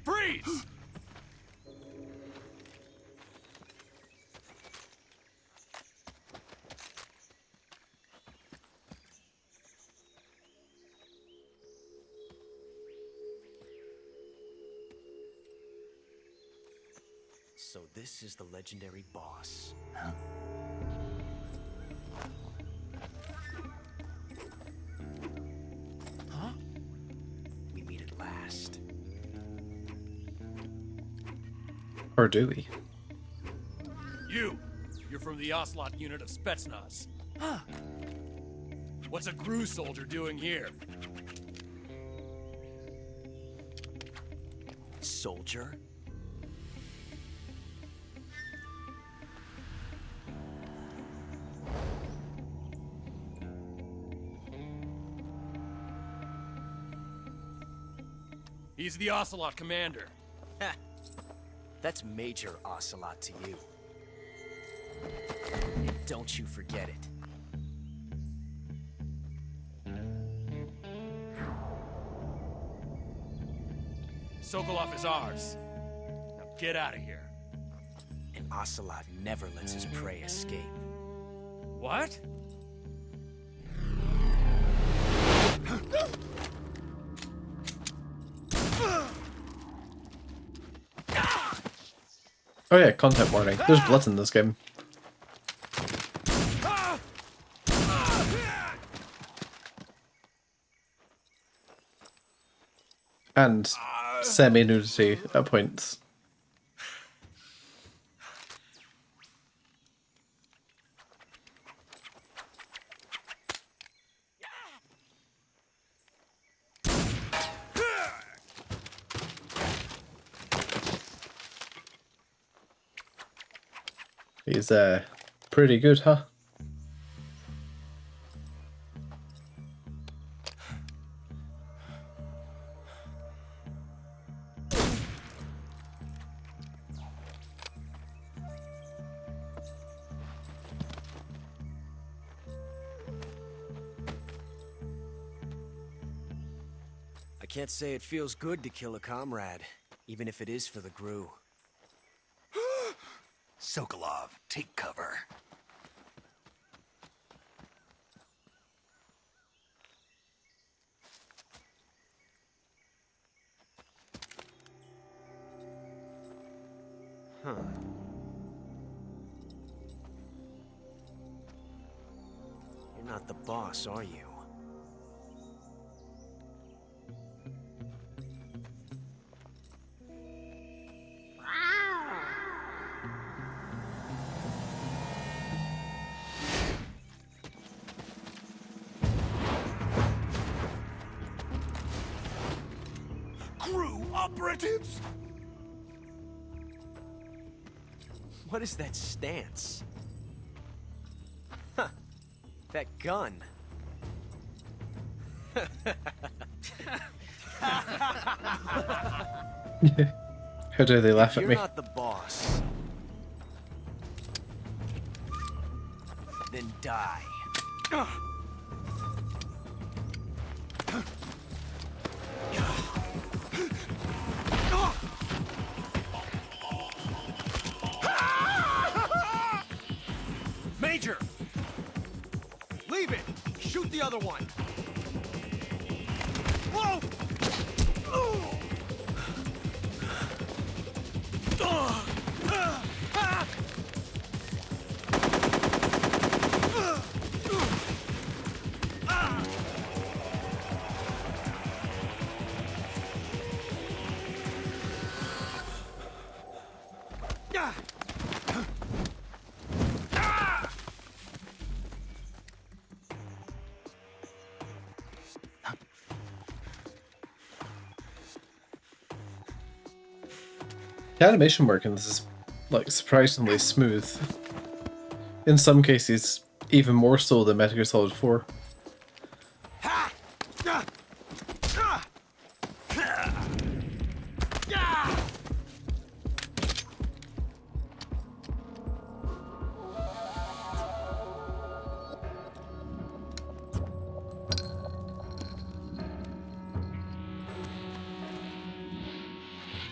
Freeze! So this is the legendary boss. Huh? Huh? We meet at last. Or do we? You're from the Ocelot unit of Spetsnaz. Huh? What's a GRU soldier doing here? Soldier? He's the Ocelot commander. Ha! That's Major Ocelot to you. And don't you forget it. Sokolov is ours. Now get out of here. And Ocelot never lets his prey escape. What? Oh yeah, content warning. There's blood in this game. And semi-nudity at points. He's pretty good, huh? I can't say it feels good to kill a comrade, even if it is for the GRU. Sokolov, take cover. Huh. You're not the boss, are you? GRU operatives! What is that stance? Huh. That gun. How dare they laugh at You're me? not the boss. Then die. Major! Leave it! Shoot the other one! Whoa! The animation work in this is like surprisingly smooth. In some cases, even more so than Metal Gear Solid 4.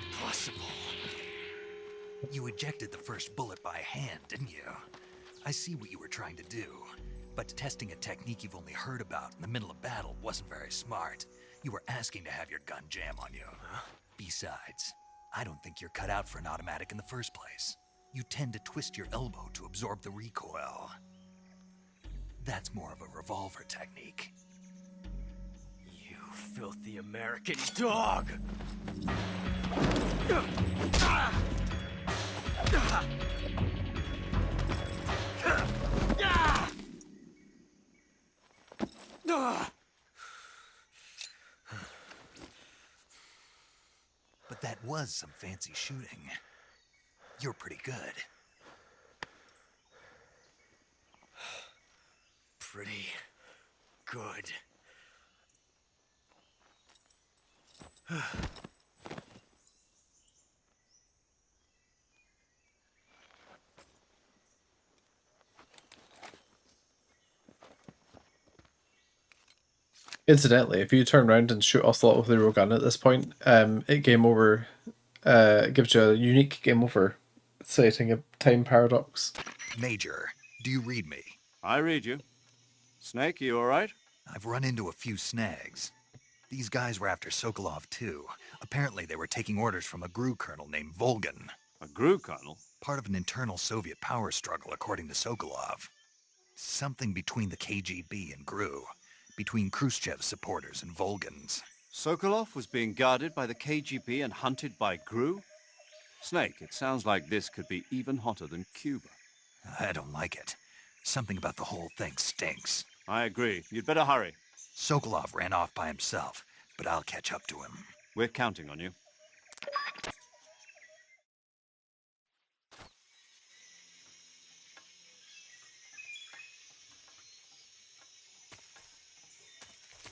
Impossible. You ejected the first bullet by hand, didn't you? I see what you were trying to do, but testing a technique you've only heard about in the middle of battle wasn't very smart. You were asking to have your gun jam on you. Besides, I don't think you're cut out for an automatic in the first place. You tend to twist your elbow to absorb the recoil. That's more of a revolver technique. You filthy American dog! But that was some fancy shooting. You're pretty good. Pretty good. Incidentally, if you turn around and shoot Ocelot with a real gun at this point, it game over gives you a unique game over, citing a time paradox. Major, do you read me? I read you. Snake, you alright? I've run into a few snags. These guys were after Sokolov too. Apparently they were taking orders from a GRU colonel named Volgin. A GRU colonel? Part of an internal Soviet power struggle, according to Sokolov. Something between the KGB and GRU. Between Khrushchev's supporters and Volgin's. Sokolov was being guarded by the KGB and hunted by GRU? Snake, it sounds like this could be even hotter than Cuba. I don't like it. Something about the whole thing stinks. I agree. You'd better hurry. Sokolov ran off by himself, but I'll catch up to him. We're counting on you.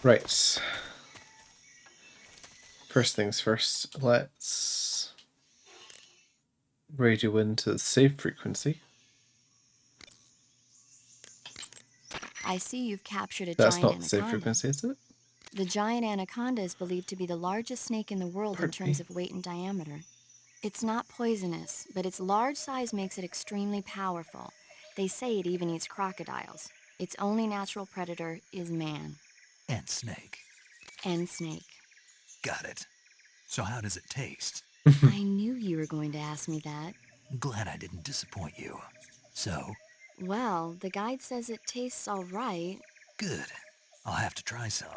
Right. First things first, let's radio into the save frequency. I see you've captured a That's giant not anaconda. the save frequency, is it? The giant anaconda is believed to be the largest snake in the world in terms of weight and diameter. It's not poisonous, but its large size makes it extremely powerful. They say it even eats crocodiles. Its only natural predator is man. And snake. And snake. Got it. So how does it taste? I knew you were going to ask me that. Glad I didn't disappoint you. So? Well, the guide says it tastes all right. Good. I'll have to try some.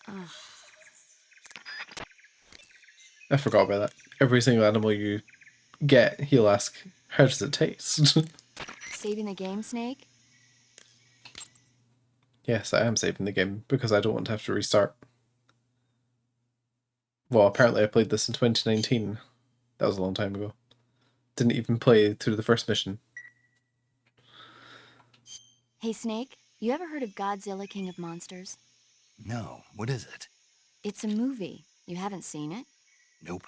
Ugh. I forgot about that. Every single animal you get, he'll ask, how does it taste? Saving the game, Snake? Yes, I am saving the game because I don't want to have to restart. Well, apparently I played this in 2019. That was a long time ago. Didn't even play through the first mission. Hey, Snake, you ever heard of Godzilla King of Monsters? No, what is it? It's a movie. You haven't seen it? Nope.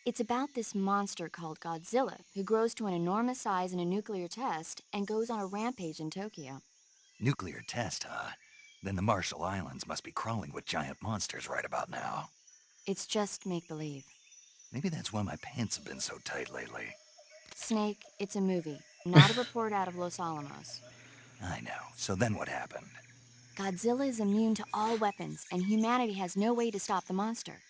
It's about this monster called Godzilla, who grows to an enormous size in a nuclear test and goes on a rampage in Tokyo. Nuclear test, huh? Then the Marshall Islands must be crawling with giant monsters right about now. It's just make-believe. Maybe that's why my pants have been so tight lately. Snake, it's a movie, not a report out of Los Alamos. I know. So then what happened? Godzilla is immune to all weapons, and humanity has no way to stop the monster.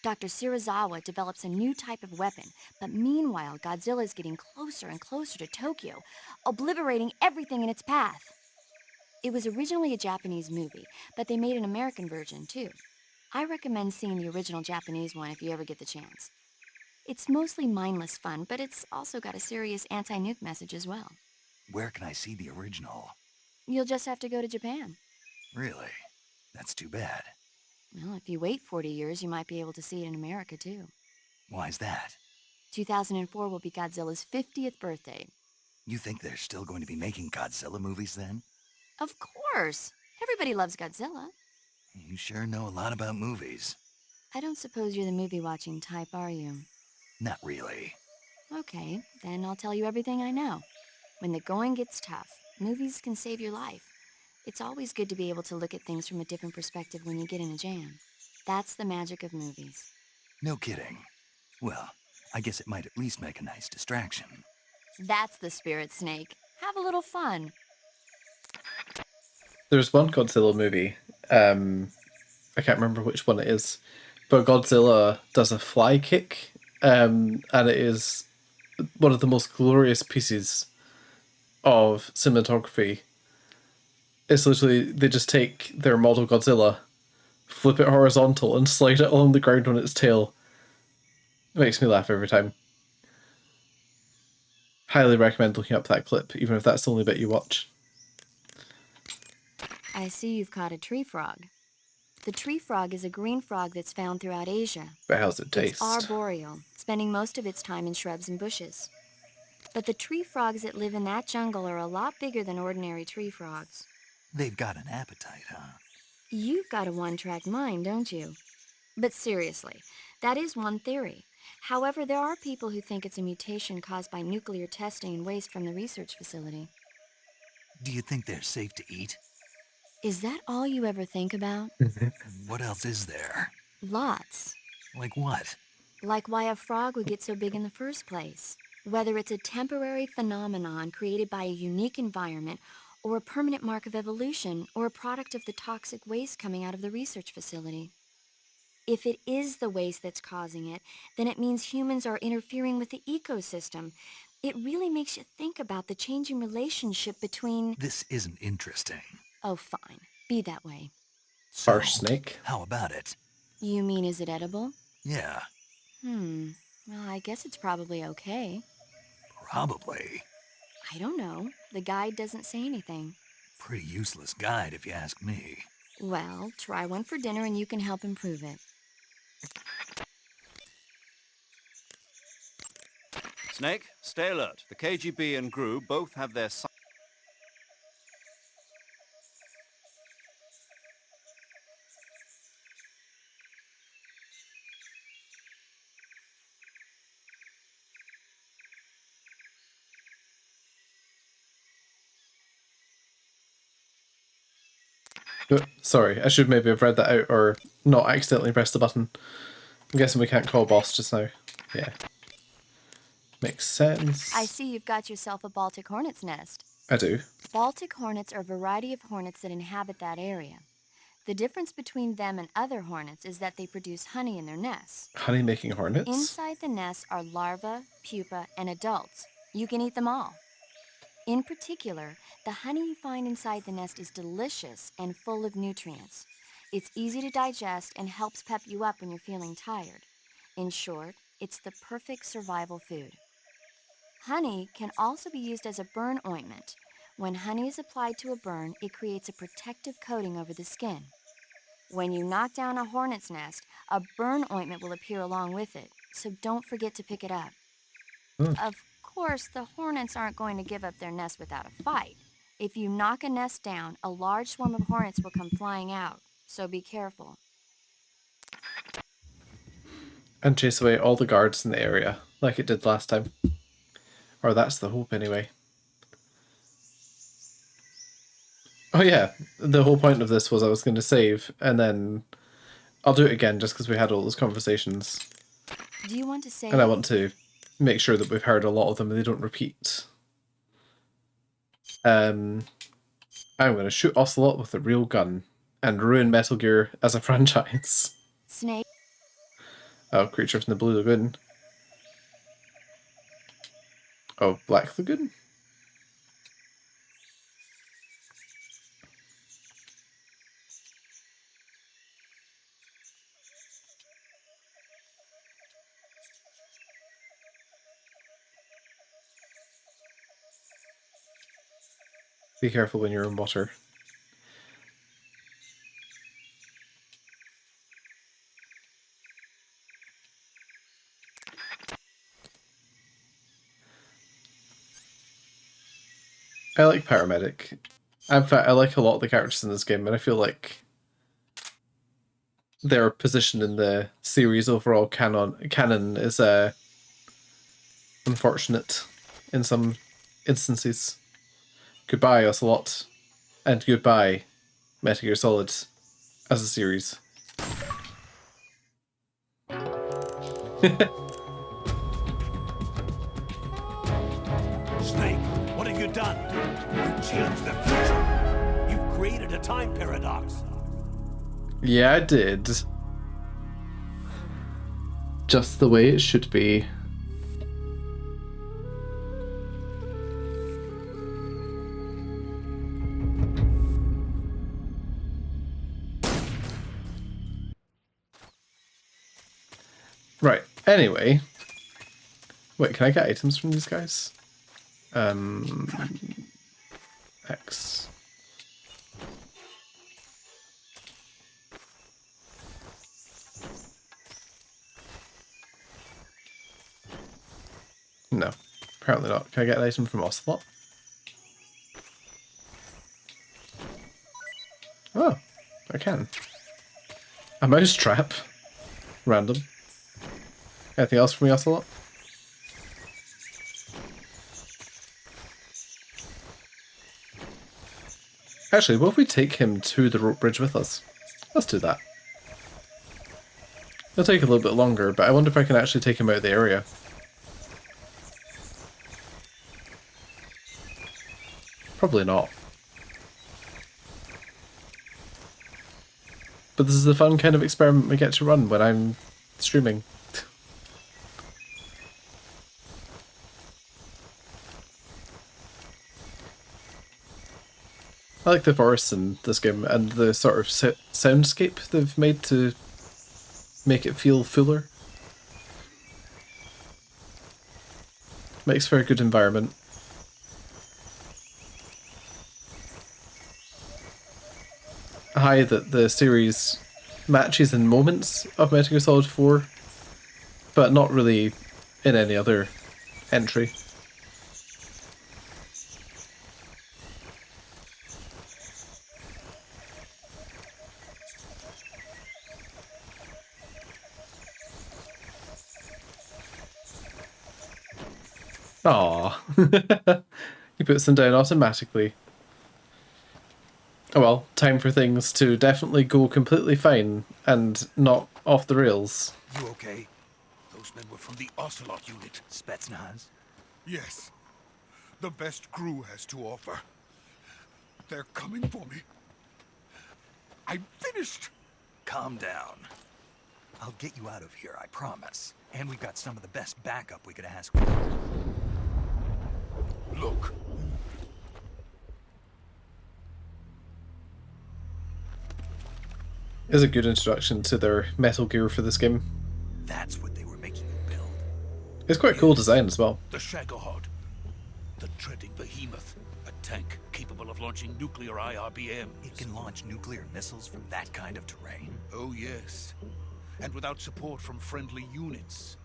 Dr. Shirazawa develops a new type of weapon, but meanwhile, Godzilla is getting closer and closer to Tokyo, obliterating everything in its path. It was originally a Japanese movie, but they made an American version, too. I recommend seeing the original Japanese one if you ever get the chance. It's mostly mindless fun, but it's also got a serious anti-nuke message as well. Where can I see the original? You'll just have to go to Japan. Really? That's too bad. Well, if you wait 40 years, you might be able to see it in America, too. Why's that? 2004 will be Godzilla's 50th birthday. You think they're still going to be making Godzilla movies then? Of course! Everybody loves Godzilla. You sure know a lot about movies. I don't suppose you're the movie-watching type, are you? Not really. Okay, then I'll tell you everything I know. When the going gets tough, movies can save your life. It's always good to be able to look at things from a different perspective when you get in a jam. That's the magic of movies. No kidding. Well, I guess it might at least make a nice distraction. That's the spirit, Snake. Have a little fun. There's one Godzilla movie. I can't remember which one it is, but Godzilla does a fly kick, and it is one of the most glorious pieces of cinematography. It's literally, they just take their model Godzilla, flip it horizontal, and slide it along the ground on its tail. It makes me laugh every time. Highly recommend looking up that clip, even if that's the only bit you watch. I see you've caught a tree frog. The tree frog is a green frog that's found throughout Asia. But how's it taste? It's arboreal, spending most of its time in shrubs and bushes. But the tree frogs that live in that jungle are a lot bigger than ordinary tree frogs. They've got an appetite, huh? You've got a one-track mind, don't you? But seriously, that is one theory. However, there are people who think it's a mutation caused by nuclear testing and waste from the research facility. Do you think they're safe to eat? Is that all you ever think about? What else is there? Lots. Like what? Like why a frog would get so big in the first place. Whether it's a temporary phenomenon created by a unique environment, or a permanent mark of evolution, or a product of the toxic waste coming out of the research facility. If it is the waste that's causing it, then it means humans are interfering with the ecosystem. It really makes you think about the changing relationship between... This isn't interesting. Oh, fine. Be that way. So, Harsh snake. How about it? You mean, is it edible? Yeah. Well, I guess it's probably okay. Probably. I don't know. The guide doesn't say anything. Pretty useless guide, if you ask me. Well, try one for dinner and you can help improve it. Snake, stay alert. The KGB and GRU both have their... Sorry, I should maybe have read that out or not accidentally pressed the button. I'm guessing we can't call boss just now. Yeah. Makes sense. I see you've got yourself a Baltic hornet's nest. I do. Baltic hornets are a variety of hornets that inhabit that area. The difference between them and other hornets is that they produce honey in their nests. Honey-making hornets? Inside the nest are larvae, pupa, and adults. You can eat them all. In particular, the honey you find inside the nest is delicious and full of nutrients. It's easy to digest and helps pep you up when you're feeling tired. In short, it's the perfect survival food. Honey can also be used as a burn ointment. When honey is applied to a burn, it creates a protective coating over the skin. When you knock down a hornet's nest, a burn ointment will appear along with it, so don't forget to pick it up. Of course, the hornets aren't going to give up their nest without a fight. If you knock a nest down, a large swarm of hornets will come flying out, so be careful. And chase away all the guards in the area, like it did last time. Or that's the hope anyway. Oh yeah, the whole point of this was I was going to save, and then I'll do it again just because we had all those conversations. Do you want to save? And I want to make sure that we've heard a lot of them and they don't repeat. I'm going to shoot Ocelot with a real gun and ruin Metal Gear as a franchise. Snake. Oh, creature from the Blue Lagoon. Oh, Black Lagoon? Be careful when you're in water. I like Paramedic. In fact, I like a lot of the characters in this game, and I feel like their position in the series overall canon is unfortunate in some instances. Goodbye, Ocelot, and goodbye, Metal Gear Solid as a series. Snake, what have you done? You changed the future. You've created a time paradox. Yeah, I did. Just the way it should be. Right, anyway. Wait, can I get items from these guys? X. No, apparently not. Can I get an item from Ocelot? Oh, I can. A mouse trap. Random. Anything else from me, Ocelot? Actually, what if we take him to the rope bridge with us? Let's do that. It'll take a little bit longer, but I wonder if I can actually take him out of the area. Probably not. But this is the fun kind of experiment we get to run when I'm streaming. I like the forests in this game and the sort of soundscape they've made to make it feel fuller. Makes for a good environment. High that the series matches in moments of Metal Gear Solid 4, but not really in any other entry. Aww. He puts them down automatically. Oh well, time for things to definitely go completely fine and not off the rails. You okay? Those men were from the Ocelot unit. Spetsnaz? Yes. The best crew has to offer. They're coming for me. I'm finished. Calm down. I'll get you out of here, I promise. And we've got some of the best backup we could ask for. Look. Is a good introduction to their Metal Gear for this game. That's what they were making you build. It's quite cool design as well. The Shagohod. The treading behemoth. A tank capable of launching nuclear IRBMs. It can launch nuclear missiles from that kind of terrain? Oh, yes. And without support from friendly units.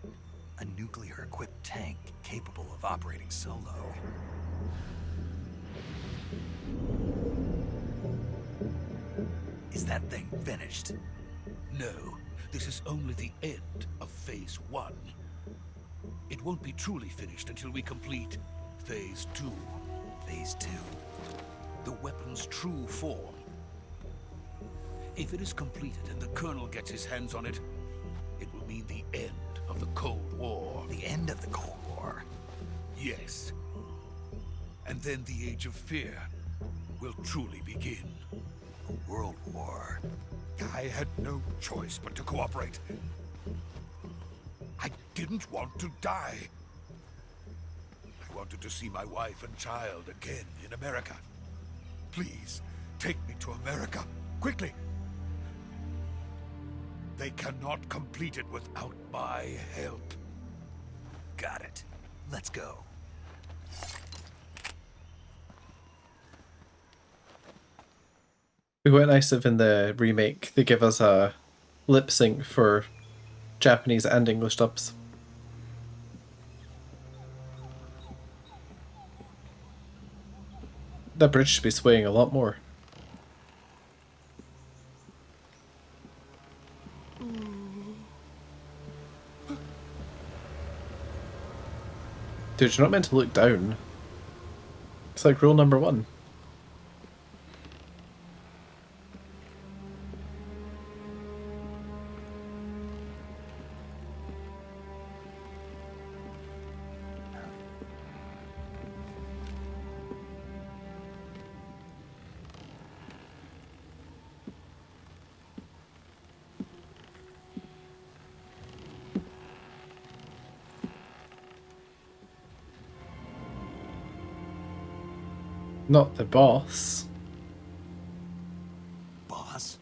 A nuclear-equipped tank capable of operating solo. Is that thing finished? No, this is only the end of Phase 1. It won't be truly finished until we complete Phase 2. Phase 2? The weapon's true form. If it is completed and the Colonel gets his hands on it, it will mean the end of the Cold War. The end of the Cold War? Yes. And then the Age of Fear will truly begin. A world war. I had no choice but to cooperate. I didn't want to die. I wanted to see my wife and child again in America. Please, take me to America, quickly. They cannot complete it without my help. Got it. Let's go. It would be quite nice if in the remake they give us a lip sync for Japanese and English dubs. That bridge should be swaying a lot more. Dude, you're not meant to look down. It's like rule number 1. Not the boss. Boss?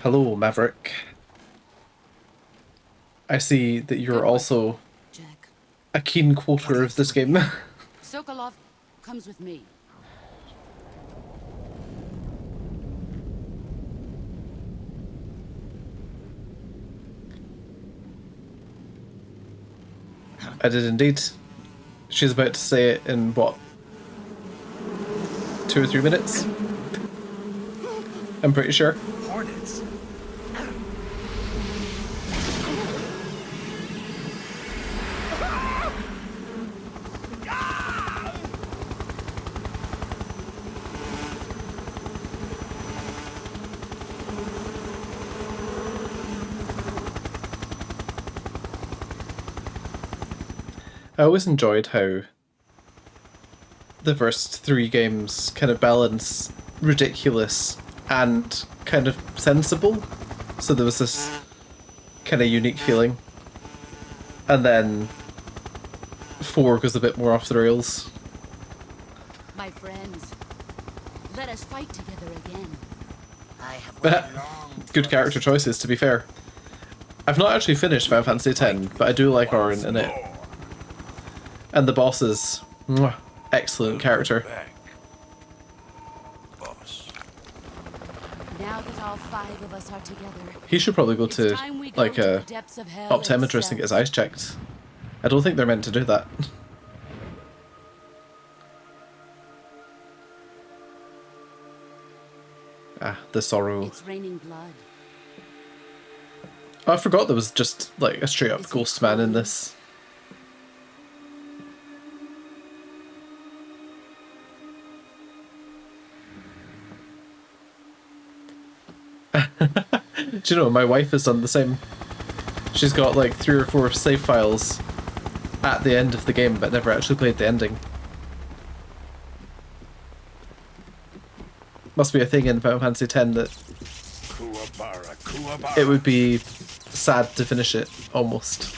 Hello, Maverick. I see that you're also Jack. a keen quoter of this game. Sokolov comes with me. I did indeed. She's about to say it in what? 2 or 3 minutes? I'm pretty sure. Hornets. I always enjoyed how the first 3 games kind of balance ridiculous and kind of sensible. So there was this kind of unique feeling. And then 4 goes a bit more off the rails. My friends, let us fight together again. I have But good character choices, to be fair. I've not actually finished Final Fantasy X, but I do like Auron in it. And the bosses, mwah, excellent character. Now that all 5 of us are together, He should probably go to like a depths of hell optometrist and get his eyes checked. I don't think they're meant to do that. Ah, the sorrow. It's raining blood. Oh, I forgot there was just like a straight up ghost man in this. Do you know, my wife has done the same. She's got like 3 or 4 save files at the end of the game, but never actually played the ending. Must be a thing in Final Fantasy X that it would be sad to finish it, almost.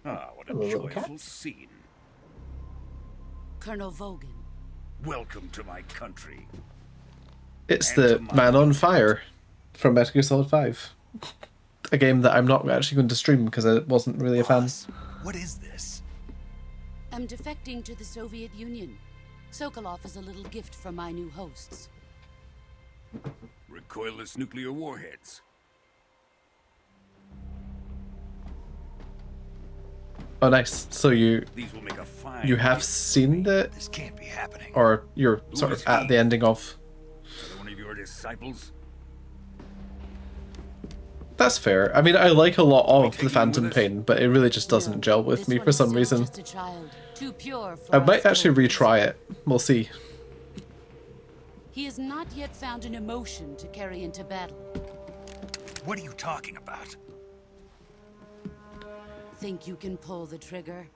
Ah, what a joyful scene. Colonel Vogan. Welcome to my country. It's the Man on Fire from Metal Gear Solid 5. A game that I'm not actually going to stream because I wasn't really a fan. What is this? I'm defecting to the Soviet Union. Sokolov is a little gift from my new hosts. Recoilless nuclear warheads. Oh, nice. So you These will make a fine have seen the, This can't be happening. or you're sort of at the ending of. Another one of your disciples? That's fair. I mean, I like a lot of the Phantom Pain, but it really just doesn't gel with This me one for is some still reason. just a child, too pure for I our might actually stories. retry it. We'll see. He has not yet found an emotion to carry into battle. What are you talking about? Think you can pull the trigger?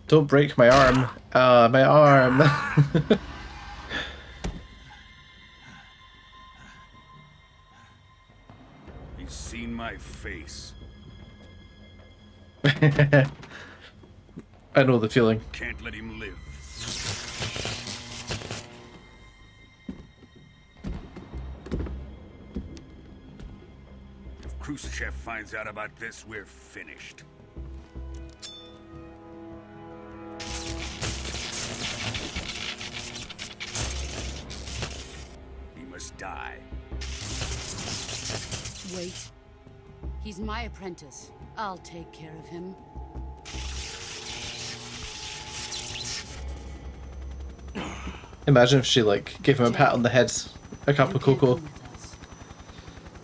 Don't break my arm. My arm. He's seen my face. I know the feeling. Can't let him live. If Khrushchev finds out about this, we're finished. He must die. Wait. He's my apprentice. I'll take care of him. Imagine if she like gave him a pat on the head, a cup of cocoa,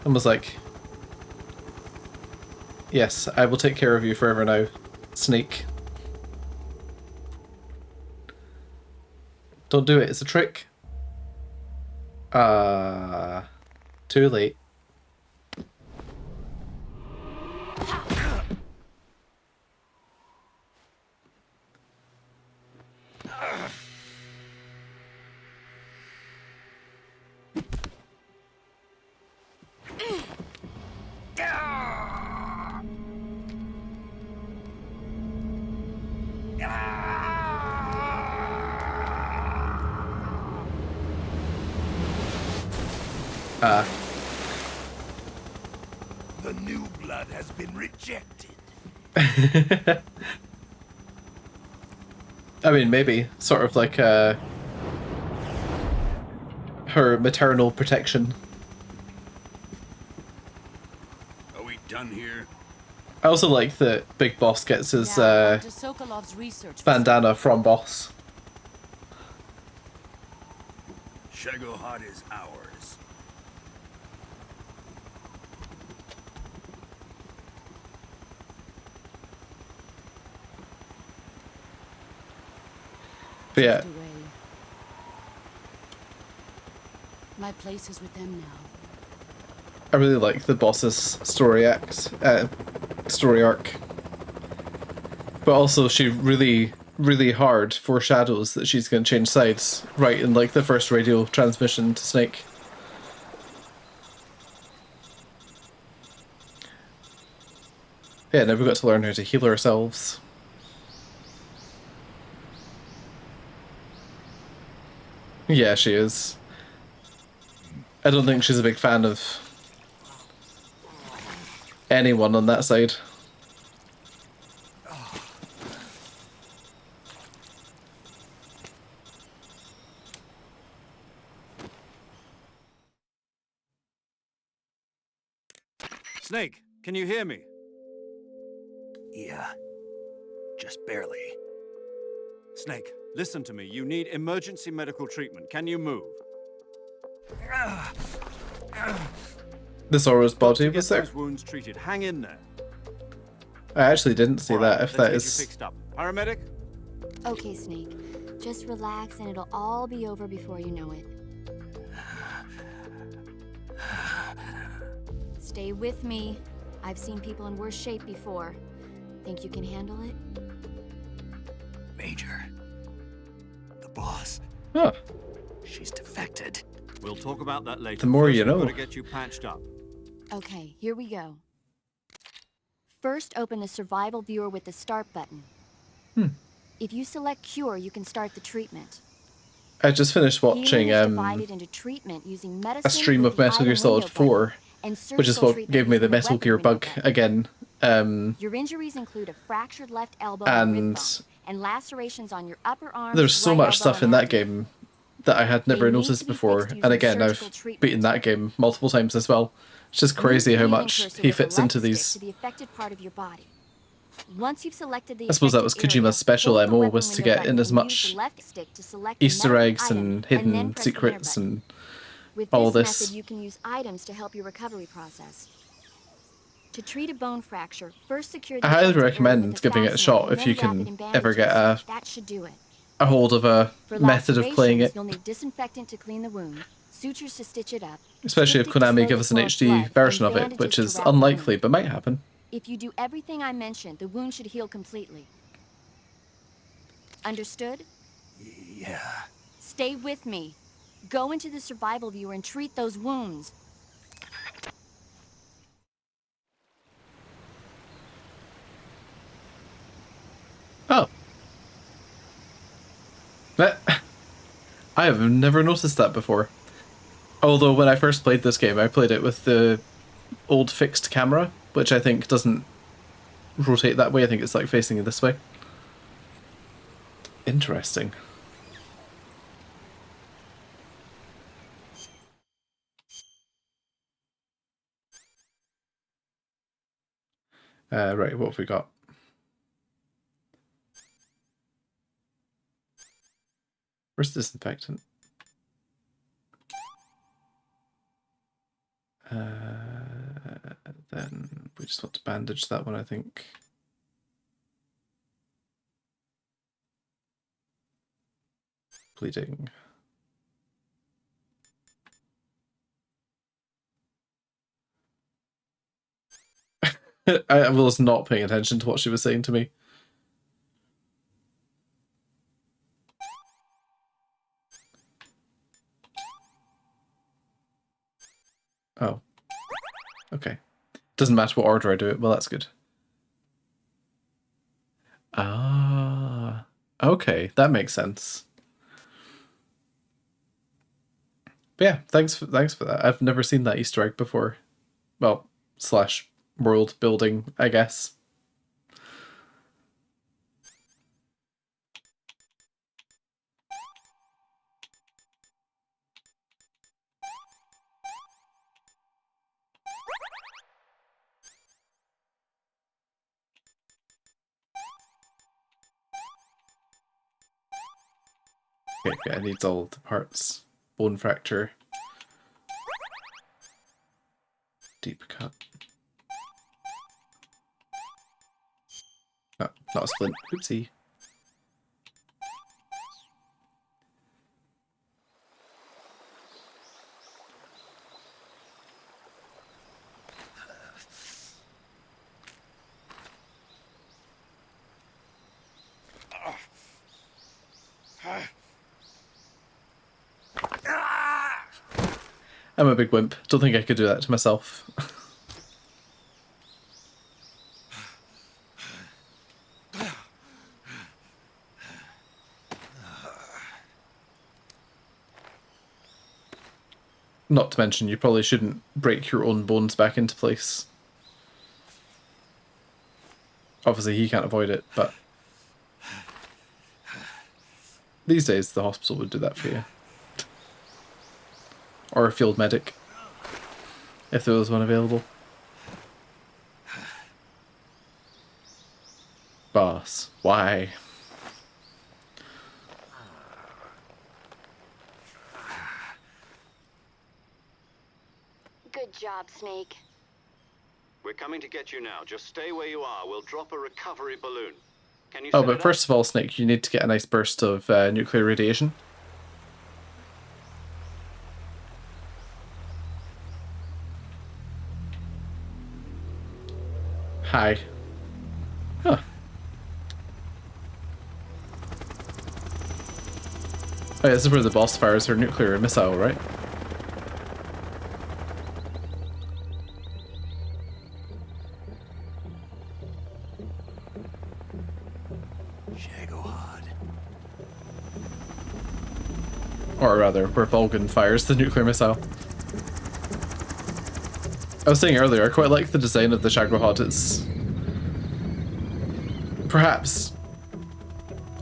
and was like, "Yes, I will take care of you forever now, Snake. Don't do it. It's a trick." Too late. The new blood has been rejected. I mean, maybe sort of like her maternal protection. Are we done here? I also like that Big Boss gets his Dr. Sokolov's research bandana from Boss. Shagohod is ours. But yeah, away. My place is with them now. I really like the Boss's story arc. But also she really hard foreshadows that she's going to change sides right in like the first radio transmission to Snake. Yeah, now we've got to learn how to heal ourselves. Yeah, she is. I don't think she's a big fan of anyone on that side. Snake, can you hear me? Yeah. Just barely. Snake, listen to me. You need emergency medical treatment. Can you move? The Zoro's body Get was there? those wounds treated. Hang in there. I actually didn't see that, if that Let's get is... you fixed up. Paramedic? Okay, Snake. Just relax and it'll all be over before you know it. Stay with me. I've seen people in worse shape before. Think you can handle it? Major. The boss. Huh. She's defected. We'll talk about that later. The more First, you we've know. got to get you patched up. Okay, here we go. First, open the survival viewer with the start button. If you select cure, you can start the treatment. I just finished watching Healing is divided into treatment using a medicine stream with of the Metal Gear item Solid window 4, button, and which is surgical what treatment gave me the using Metal weapon Gear window bug button. again. Your injuries include a fractured left elbow and rib And bone, and lacerations on your upper arm. there's so right much elbow, stuff and in that armpit. game that I had never They need noticed to be before, fixed and using again surgical I've treatment. beaten that game multiple times as well. It's just Move crazy the how healing much cursor he with the fits into left stick these. to the affected part of your body. Once you've selected the I suppose that was affected area, Kojima's special hold the MO weapon was to window get button in as and use much the left stick to select the Easter medical eggs item, and then hidden press the enter secrets button. and With all this this. method, you can use items to help your recovery process. To treat a bone fracture, first secure the I highly affected area recommend with a giving it a fastener shot and if then you wrap can it in ever get bandages. That should do it. a hold of a For method of playing lacerations, it. you'll need disinfectant to clean the wound, sutures to stitch it up, Especially if styptic to slow Konami the gives us an flow of HD blood, version and of it, which bandages to is wrap the wound. unlikely, but might happen. If you do everything I mentioned, the wound should heal completely. Understood? Yeah. Stay with me. Go into the survival viewer and treat those wounds. have never noticed that before. Although when I first played this game, I played it with the old fixed camera, which I think doesn't rotate that way. I think it's like facing this way. Interesting. Right, what have we got? Where's the disinfectant? Then we just want to bandage that one, I think. Bleeding. I was not paying attention to what she was saying to me. Oh. Okay. Doesn't matter what order I do it. Well, that's good. Ah. Okay, that makes sense. But yeah, thanks for that. I've never seen that Easter egg before. Well, slash world building, I guess. Okay, it needs all the parts. Bone fracture. Deep cut. Oh, not a splint. Oopsie. I'm a big wimp. Don't think I could do that to myself. Not to mention, you probably shouldn't break your own bones back into place. Obviously, he can't avoid it, but these days the hospital would do that for you. Or a field medic, if there was one available. Boss, why? Good job, Snake. We're coming to get you now. Just stay where you are. We'll drop a recovery balloon. Can you Oh, set but it first of all, Snake, you need to get a nice burst of nuclear radiation. Hi. Huh. Oh, yeah, this is where the boss fires her nuclear missile, right? Or rather, where Volgin fires the nuclear missile. I was saying earlier, I quite like the design of the Shagohod. It's perhaps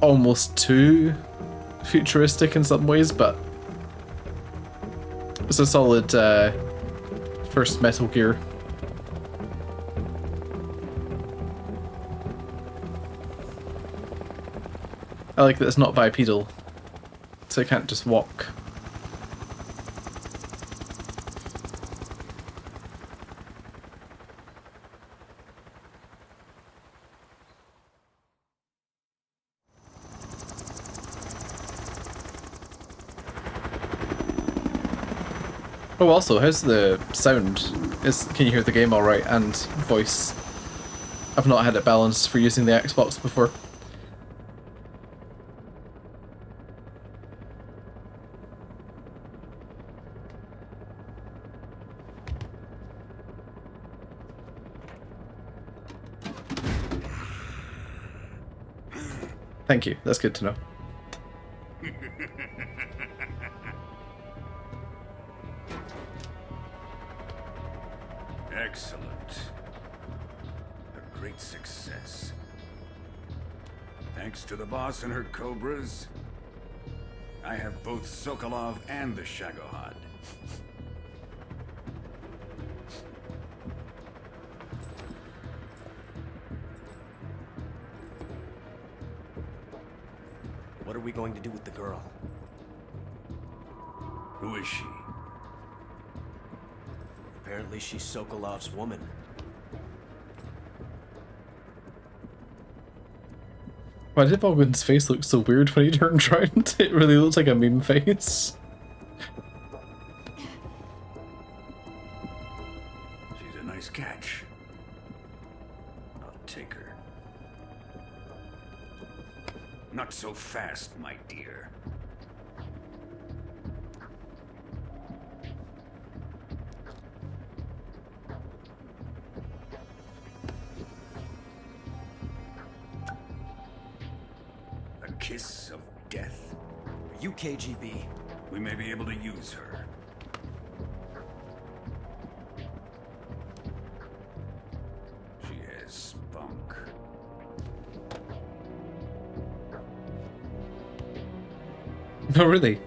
almost too futuristic in some ways, but it's a solid first Metal Gear. I like that it's not bipedal, so it can't just walk. Oh, also, how's the sound? Can you hear the game alright, and voice? I've not had it balanced for using the Xbox before. Thank you, that's good to know. Excellent. A great success. Thanks to the boss and her cobras, I have both Sokolov and the Shagohod. What are we going to do with the girl? Who is she? Apparently she's Sokolov's woman. Why did Volgan's face look so weird when he turned around? It really looks like a meme face. She's a nice catch. I'll take her. Not so fast, my dear. A kiss of death. Are you KGB? We may be able to use her. She has spunk. No, really.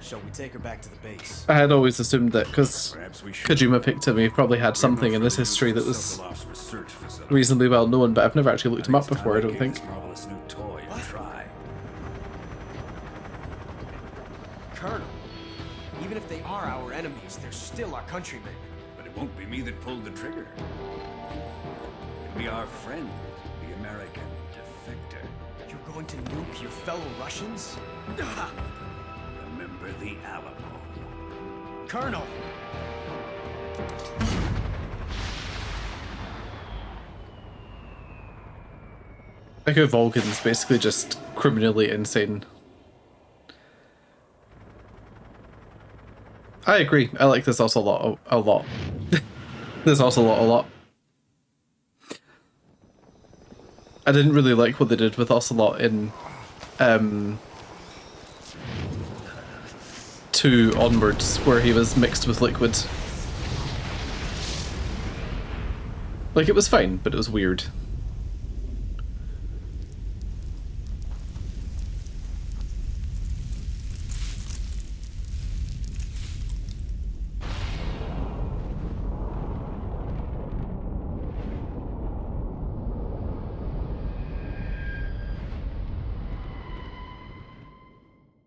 Shall we take her back to the base? I had always assumed that because Kojima picked him, he probably had something in his history that was reasonably well known, but I've never actually looked him up before, I don't think. Colonel, even if they are our enemies, they're still our countrymen. But it won't be me that pulled the trigger. It'll be our friend, the American defector. You're going to nuke your fellow Russians? Remember the Alamo. Colonel! I think Volgan's basically just criminally insane. I agree. I like this also a lot. This also a lot. I didn't really like what they did with Ocelot in 2 onwards, where he was mixed with liquid. Like, it was fine, but it was weird.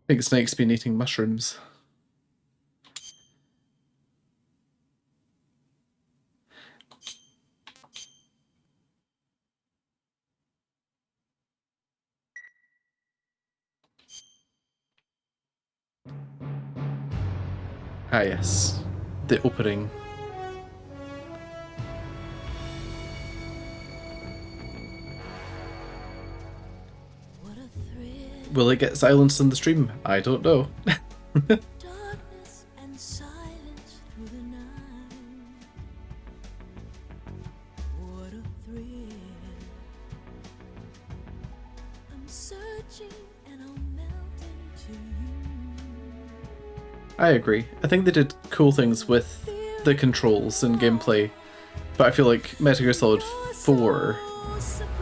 I think Snake's been eating mushrooms. Ah yes, the opening. Will it get silenced in the stream? I don't know. Darkness and silence through the night. What a thrill. I'm searching and I'll melt into you. I agree. I think they did cool things with the controls and gameplay, but I feel like Metal Gear Solid 4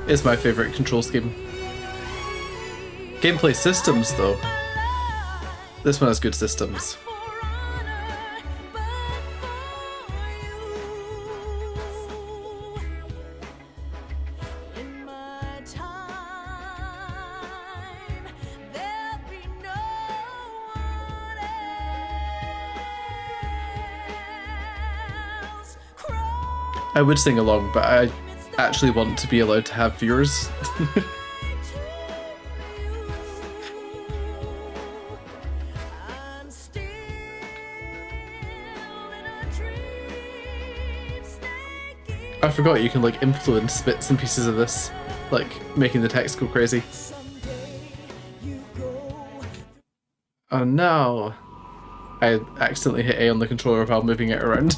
is my favourite control scheme. Gameplay systems, though. This one has good systems. I would sing along, but I actually want to be allowed to have viewers. I forgot you can like influence bits and pieces of this, like making the text go crazy. Oh no! I accidentally hit A on the controller while moving it around.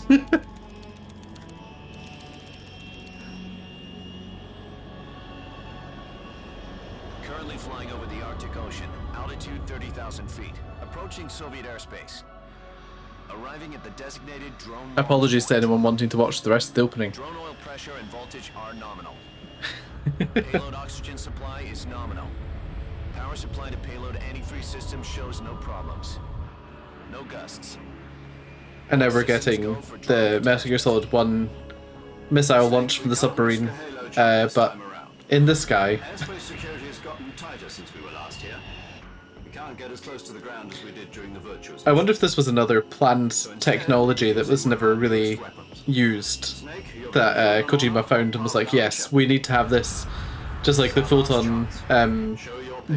Currently flying over the Arctic Ocean, altitude 30,000 feet, approaching Soviet airspace. Arriving at the designated drone. Apologies to anyone wanting to watch the rest of the opening. Drone oil pressure and voltage are nominal. Payload oxygen supply is nominal. Power supply to payload antifreeze system shows no problems. No gusts. And now we're getting the Metal Gear Solid 1 missile launch from the submarine, but in the sky. Airspace security has gotten tighter since we were last here. We can't get as close to the ground as we did during the virtuous. I wonder if this was another planned technology that was never really used, that Kojima found and was like, yes, we need to have this, just like the photon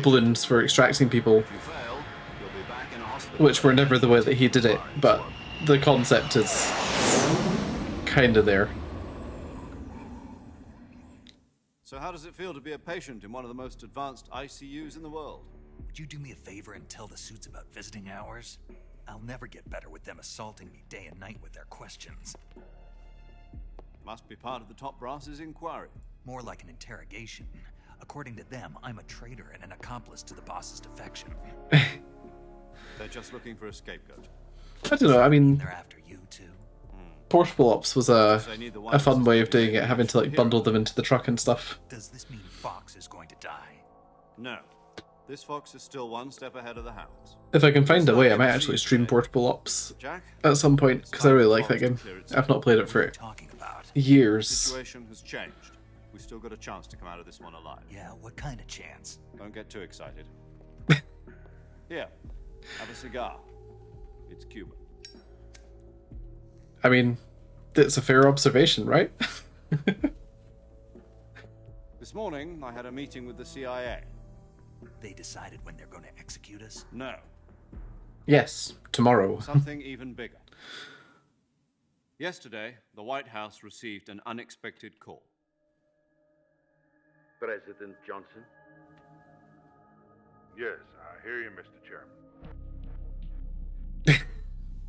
balloons for extracting people, which were never the way that he did it, but the concept is kind of there. So how does it feel to be a patient in one of the most advanced ICUs in the world? Would you do me a favor and tell the suits about visiting hours? I'll never get better with them assaulting me day and night with their questions. Must be part of the top brass's inquiry. More like an interrogation. According to them, I'm a traitor and an accomplice to the boss's defection. They're just looking for a scapegoat. I don't know, I mean, They're after you too. Portable Ops was a fun way of doing it, having to like bundle them into the truck and stuff. Does this mean Fox is going to die? No. This fox is still one step ahead of the hounds. If I can find a way, I might actually stream Portable Ops at some point, because I really like that game. I've not played it for years. The situation has changed. We still got a chance to come out of this one alive. Yeah, what kind of chance? Don't get too excited. Here, have a cigar. It's Cuban. I mean, it's a fair observation, right? This morning, I had a meeting with the CIA. They decided when they're going to execute us? No. Yes, tomorrow. Something even bigger. Yesterday, the White House received an unexpected call. President Johnson? Yes, I hear you, Mr. Chairman.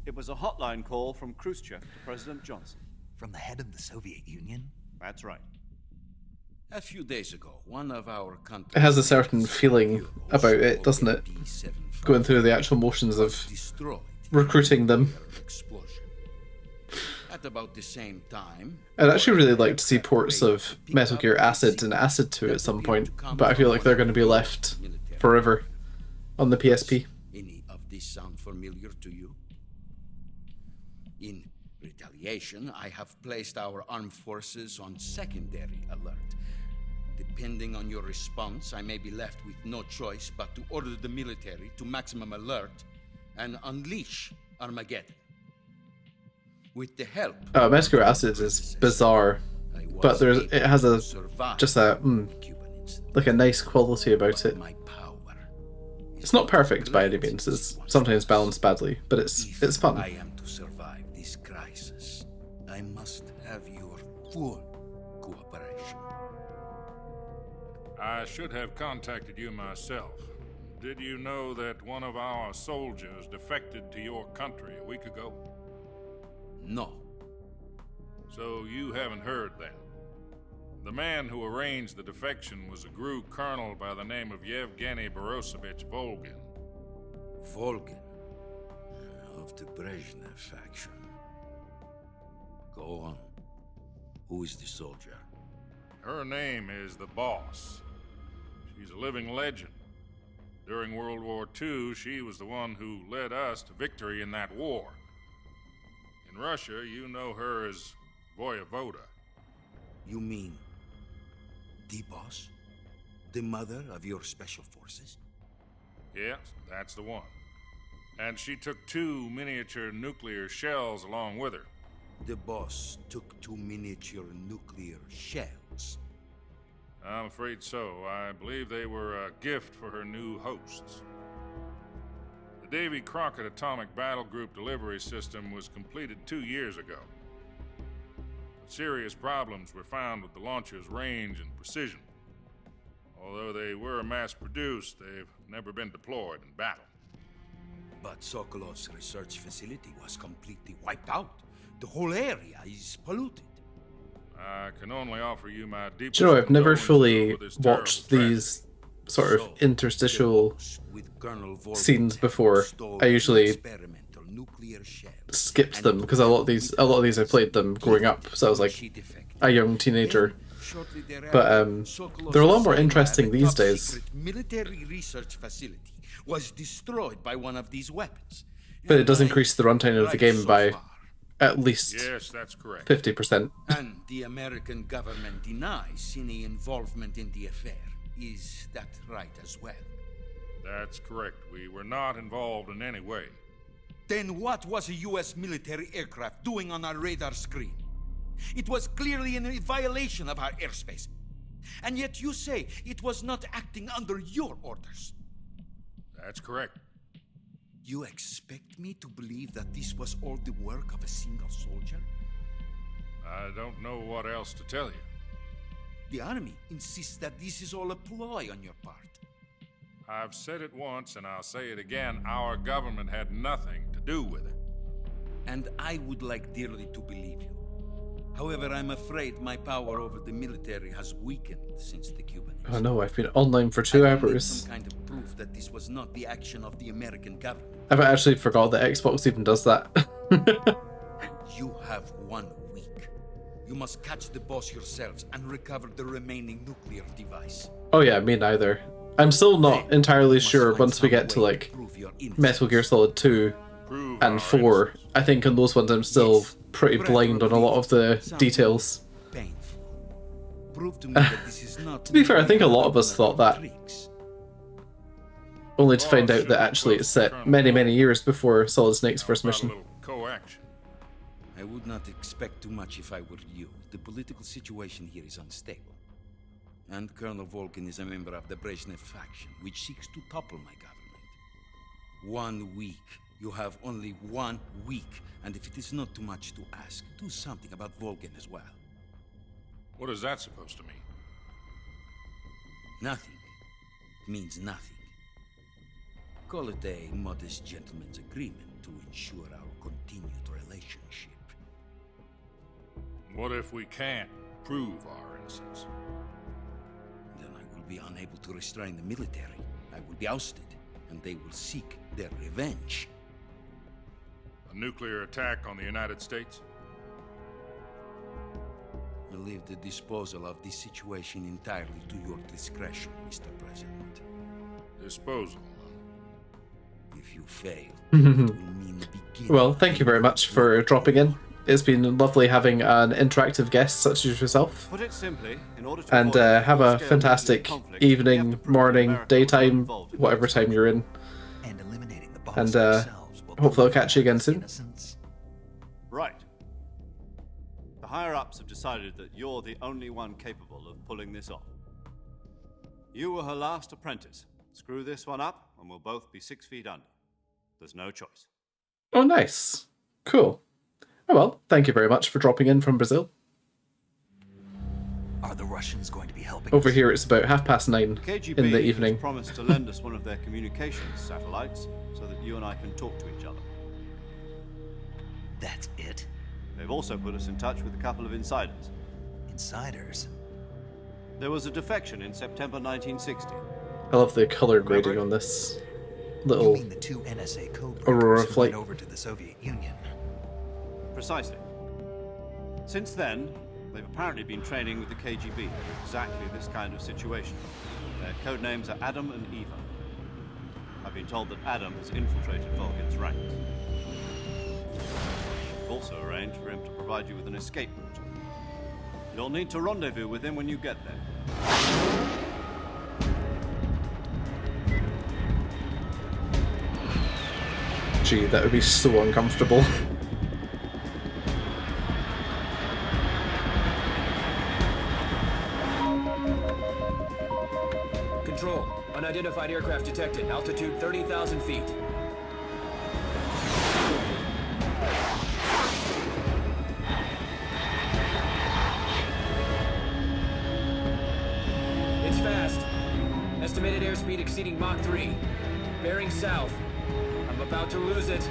It was a hotline call from Khrushchev to President Johnson. From the head of the Soviet Union? That's right. A few days ago, one of our countries... It has a certain feeling about it, doesn't it? Going through the actual motions of recruiting them. At about the same time... I'd actually really like to see ports of Metal Gear Acid and Acid 2 at some point, but I feel like they're going to be left forever on the PSP. Any of this sound familiar to you? In retaliation, I have placed our armed forces on secondary alert. Depending on your response, I may be left with no choice but to order the military to maximum alert and unleash Armageddon. With the help... Metal Gear Acid is bizarre, but it has like a nice quality about it. It's not perfect by any means, it's sometimes balanced badly, but it's fun. I am to survive this crisis, I must have your full cooperation. I should have contacted you myself. Did you know that one of our soldiers defected to your country a week ago? No. So you haven't heard then. The man who arranged the defection was a GRU colonel by the name of Yevgeny Borosovich Volgin. Volgin? Of the Brezhnev faction. Go on. Who is the soldier? Her name is the Boss. She's a living legend. During World War II, she was the one who led us to victory in that war. In Russia, you know her as Voyevoda. You mean the Boss? The mother of your special forces? Yes, that's the one. And she took 2 miniature nuclear shells along with her. The Boss took 2 miniature nuclear shells? I'm afraid so. I believe they were a gift for her new hosts. The Davy Crockett Atomic Battle Group delivery system was completed 2 years ago. But serious problems were found with the launcher's range and precision. Although they were mass-produced, they've never been deployed in battle. But Sokolov's research facility was completely wiped out. The whole area is polluted. I can only offer you my deepest... Do you know, I've never fully watched these sort of interstitial scenes before. I usually skipped them because a lot of these I played them growing up, so I was like a young teenager. But they're a lot more interesting these days. Military research facility was destroyed by one of these weapons. But it does increase the runtime of the game by at least Yes, that's correct. 50%. And the American government denies any involvement in the affair. Is that right as well? That's correct. We were not involved in any way. Then what was a U.S. military aircraft doing on our radar screen? It was clearly in violation of our airspace. And yet you say it was not acting under your orders. That's correct. You expect me to believe that this was all the work of a single soldier? I don't know what else to tell you. The Army insists that this is all a ploy on your part. I've said it once and I'll say it again. Our government had nothing to do with it. And I would like dearly to believe you. However, I'm afraid my power over the military has weakened since the Cuban Oh no, I've been online for 2 hours. Some kind of proof that this was not the action of the American government. I've actually forgot that Xbox even does that. You have 1 week. You must catch the boss yourselves and recover the remaining nuclear device. Oh yeah, me neither. I'm still not entirely sure once we get to like Metal Gear Solid 2 and 4. I think in those ones I'm still pretty blind on a lot of the details. Prove to me that this is not To be fair, I think a lot of us thought that. Only to find out that actually it's set many, many years before Solid Snake's first mission. Co-action. I would not expect too much if I were you. The political situation here is unstable. And Colonel Volkin is a member of the Brezhnev faction, which seeks to topple my government. 1 week. You have only 1 week. And if it is not too much to ask, do something about Volkin as well. What is that supposed to mean? Nothing. It means nothing. Call it a modest gentleman's agreement to ensure our continued relationship. What if we can't prove our innocence? Then I will be unable to restrain the military. I will be ousted, and they will seek their revenge. A nuclear attack on the United States? I leave the disposal of this situation entirely to your discretion, Mr. President. Disposal? If you fail, it will mean the beginning. Well, thank you very much for dropping in. It's been lovely having an interactive guest such as yourself. Put it simply, in order to And have a fantastic evening, morning, daytime, whatever time you're in. And hopefully I'll catch you again soon. Right. The higher-ups have decided that you're the only one capable of pulling this off. You were her last apprentice. Screw this one up, and we'll both be 6 feet under. There's no choice. Oh, nice. Cool. Oh well, thank you very much for dropping in from Brazil. Are the Russians going to be helping Over us? here it's about 9:30 KGB in the has evening. promised to lend us one of their communications satellites so that you and I can talk to each other. That's it? They've also put us in touch with a couple of insiders. Insiders? There was a defection in September 1960. I love the color grading on this little You mean the 2 NSA code Aurora breakers who flight. went over to the Soviet Union? Precisely. Since then, they've apparently been training with the KGB in exactly this kind of situation. Their code names are Adam and Eva. I've been told that Adam has infiltrated Volkin's ranks. I've also arranged for him to provide you with an escape route. You'll need to rendezvous with him when you get there. Gee, that would be so uncomfortable. Control. Unidentified aircraft detected. Altitude 30,000 feet. It's fast. Estimated airspeed exceeding Mach 3. Bearing south. I'm about to lose it.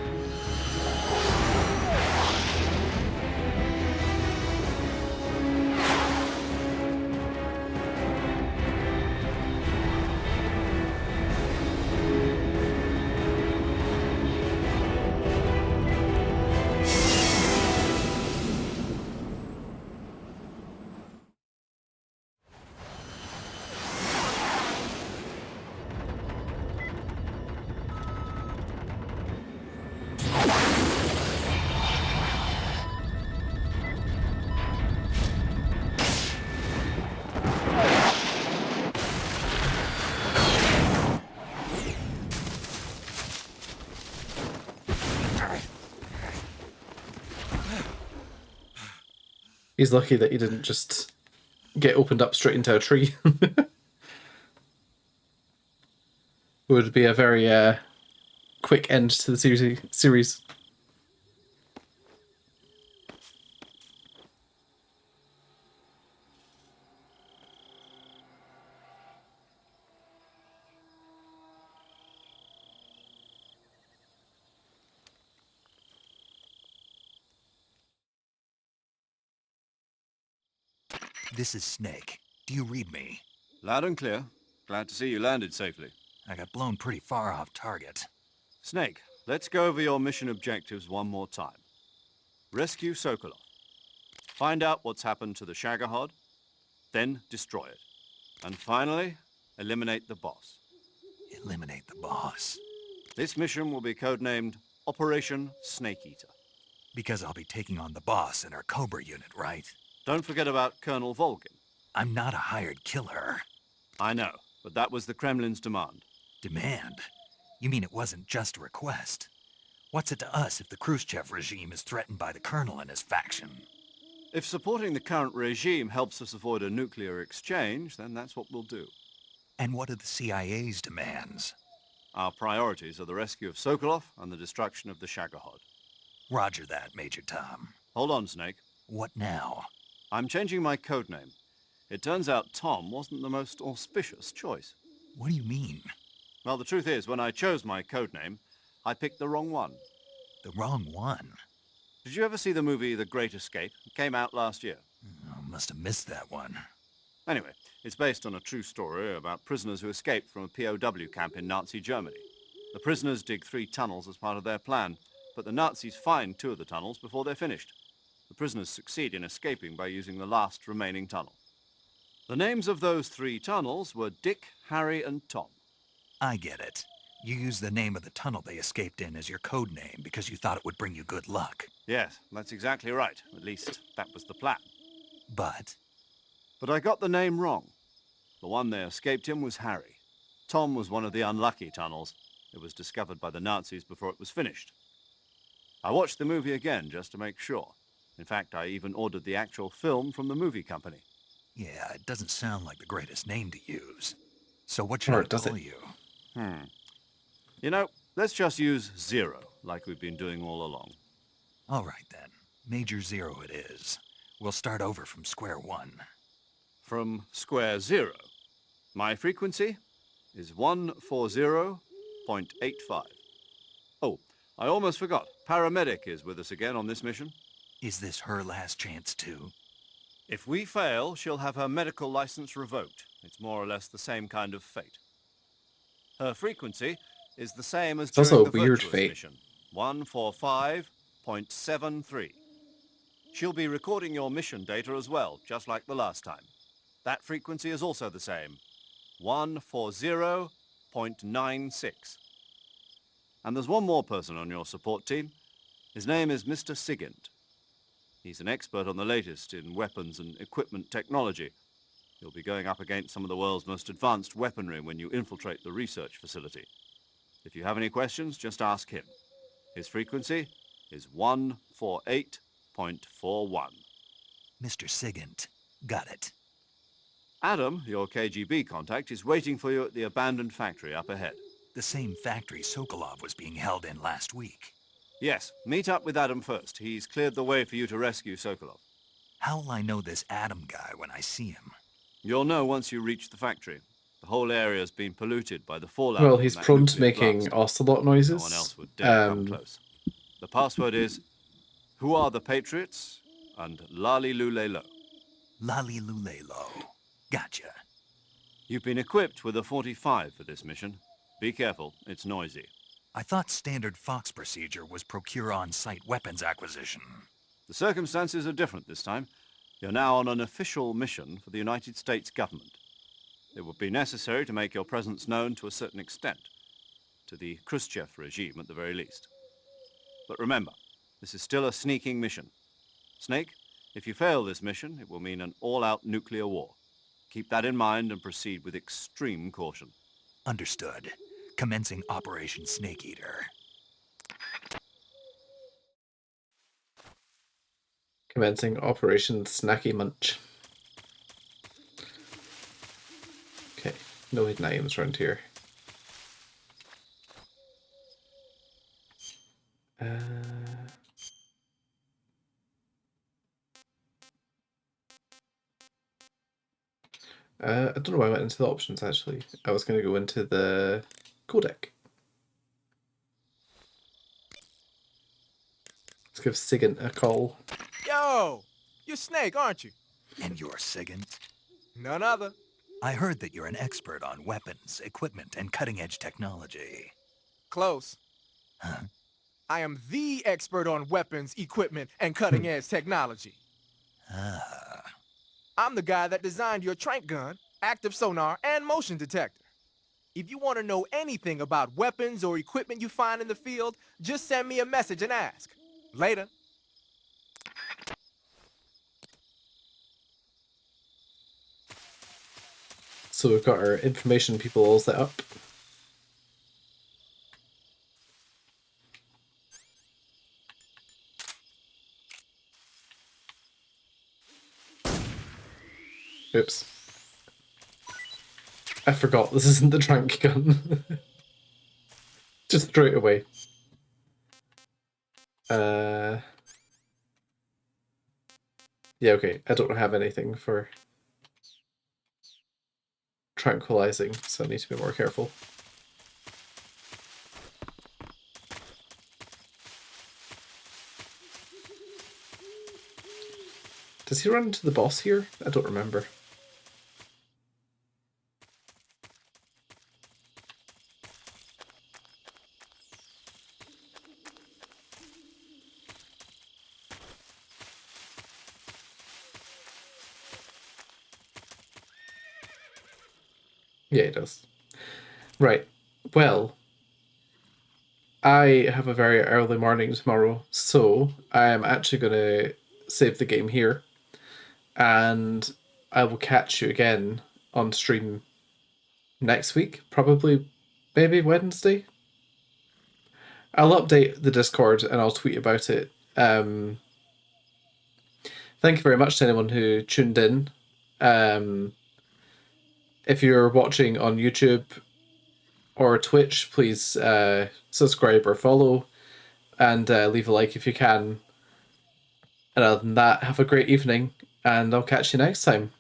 He's lucky that he didn't just get opened up straight into a tree. Would be a very quick end to the series. This is Snake. Do you read me? Loud and clear. Glad to see you landed safely. I got blown pretty far off target. Snake, let's go over your mission objectives one more time. Rescue Sokolov. Find out what's happened to the Shagohod, then destroy it. And finally, eliminate the boss. Eliminate the boss. This mission will be codenamed Operation Snake Eater. Because I'll be taking on the boss in our Cobra unit, right? Don't forget about Colonel Volgin. I'm not a hired killer. I know, but that was the Kremlin's demand. Demand? You mean it wasn't just a request? What's it to us if the Khrushchev regime is threatened by the Colonel and his faction? If supporting the current regime helps us avoid a nuclear exchange, then that's what we'll do. And what are the CIA's demands? Our priorities are the rescue of Sokolov and the destruction of the Shagohod. Roger that, Major Tom. Hold on, Snake. What now? I'm changing my codename. It turns out Tom wasn't the most auspicious choice. What do you mean? Well, the truth is, when I chose my codename, I picked the wrong one. The wrong one? Did you ever see the movie The Great Escape? It came out last year. Oh, must have missed that one. Anyway, it's based on a true story about prisoners who escaped from a POW camp in Nazi Germany. The prisoners dig 3 tunnels as part of their plan, but the Nazis find 2 of the tunnels before they're finished. The prisoners succeed in escaping by using the last remaining tunnel. The names of those 3 tunnels were Dick, Harry, and Tom. I get it. You used the name of the tunnel they escaped in as your code name because you thought it would bring you good luck. Yes, that's exactly right. At least, that was the plan. But I got the name wrong. The one they escaped in was Harry. Tom was one of the unlucky tunnels. It was discovered by the Nazis before it was finished. I watched the movie again just to make sure. In fact, I even ordered the actual film from the movie company. yeah, it doesn't sound like the greatest name to use. So what should I call you? You know, let's just use Zero, like we've been doing all along. All right, then. Major Zero it is. We'll start over from square one. From square 0. My frequency is 140.85. Oh, I almost forgot. Paramedic is with us again on this mission. Is this her last chance, too? If we fail, she'll have her medical license revoked. It's more or less the same kind of fate. Her frequency is the same as It's also during a the weird Virtuous fate. mission, 145.73. She'll be recording your mission data as well, just like the last time. That frequency is also the same, 140.96. And there's one more person on your support team. His name is Mr. Sigint. He's an expert on the latest in weapons and equipment technology. You'll be going up against some of the world's most advanced weaponry when you infiltrate the research facility. If you have any questions, just ask him. His frequency is 148.41. Mr. Sigint. Got it. Adam, your KGB contact, is waiting for you at the abandoned factory up ahead. The same factory Sokolov was being held in last week. Yes, meet up with Adam first. He's cleared the way for you to rescue Sokolov. How'll I know this Adam guy when I see him? You'll know once you reach the factory. The whole area's been polluted by the fallout. Well, from he's that prone to nuclear making blast. ocelot noises. No one else would dare come Um, close. The password is, "Who are the Patriots?" and "Lali Lule Lo." Lali Lule Lo. Gotcha. You've been equipped with a 45 for this mission. Be careful, it's noisy. I thought standard Fox procedure was procure on-site weapons acquisition. The circumstances are different this time. You're now on an official mission for the United States government. It would be necessary to make your presence known to a certain extent, to the Khrushchev regime at the very least. But remember, this is still a sneaking mission. Snake, if you fail this mission, it will mean an all-out nuclear war. Keep that in mind and proceed with extreme caution. Understood. Commencing Operation Snake Eater. Commencing Operation Snacky Munch. Okay, no hidden items around here. I don't know why I went into the options, actually. I was going to go into the codec. Let's give Sigint a call. Yo! You're Snake, aren't you? And you're Sigint? None other. I heard that you're an expert on weapons, equipment, and cutting-edge technology. Close. Huh? I am the expert on weapons, equipment, and cutting-edge technology. Ah. I'm the guy that designed your trank gun, active sonar, and motion detector. If you want to know anything about weapons or equipment you find in the field, just send me a message and ask. Later. So we've got our information people all set up. Oops. I forgot this isn't the trank gun. Just throw it away. Yeah, okay. I don't have anything for tranquilizing, so I need to be more careful. Does he run into the boss here? I don't remember. Yeah, it does. Right. Well, I have a very early morning tomorrow, so I am actually going to save the game here, and I will catch you again on stream next week, probably maybe Wednesday. I'll update the Discord and I'll tweet about it. Thank you very much to anyone who tuned in. If you're watching on YouTube or Twitch, please subscribe or follow, and leave a like if you can. And other than that, have a great evening, and I'll catch you next time.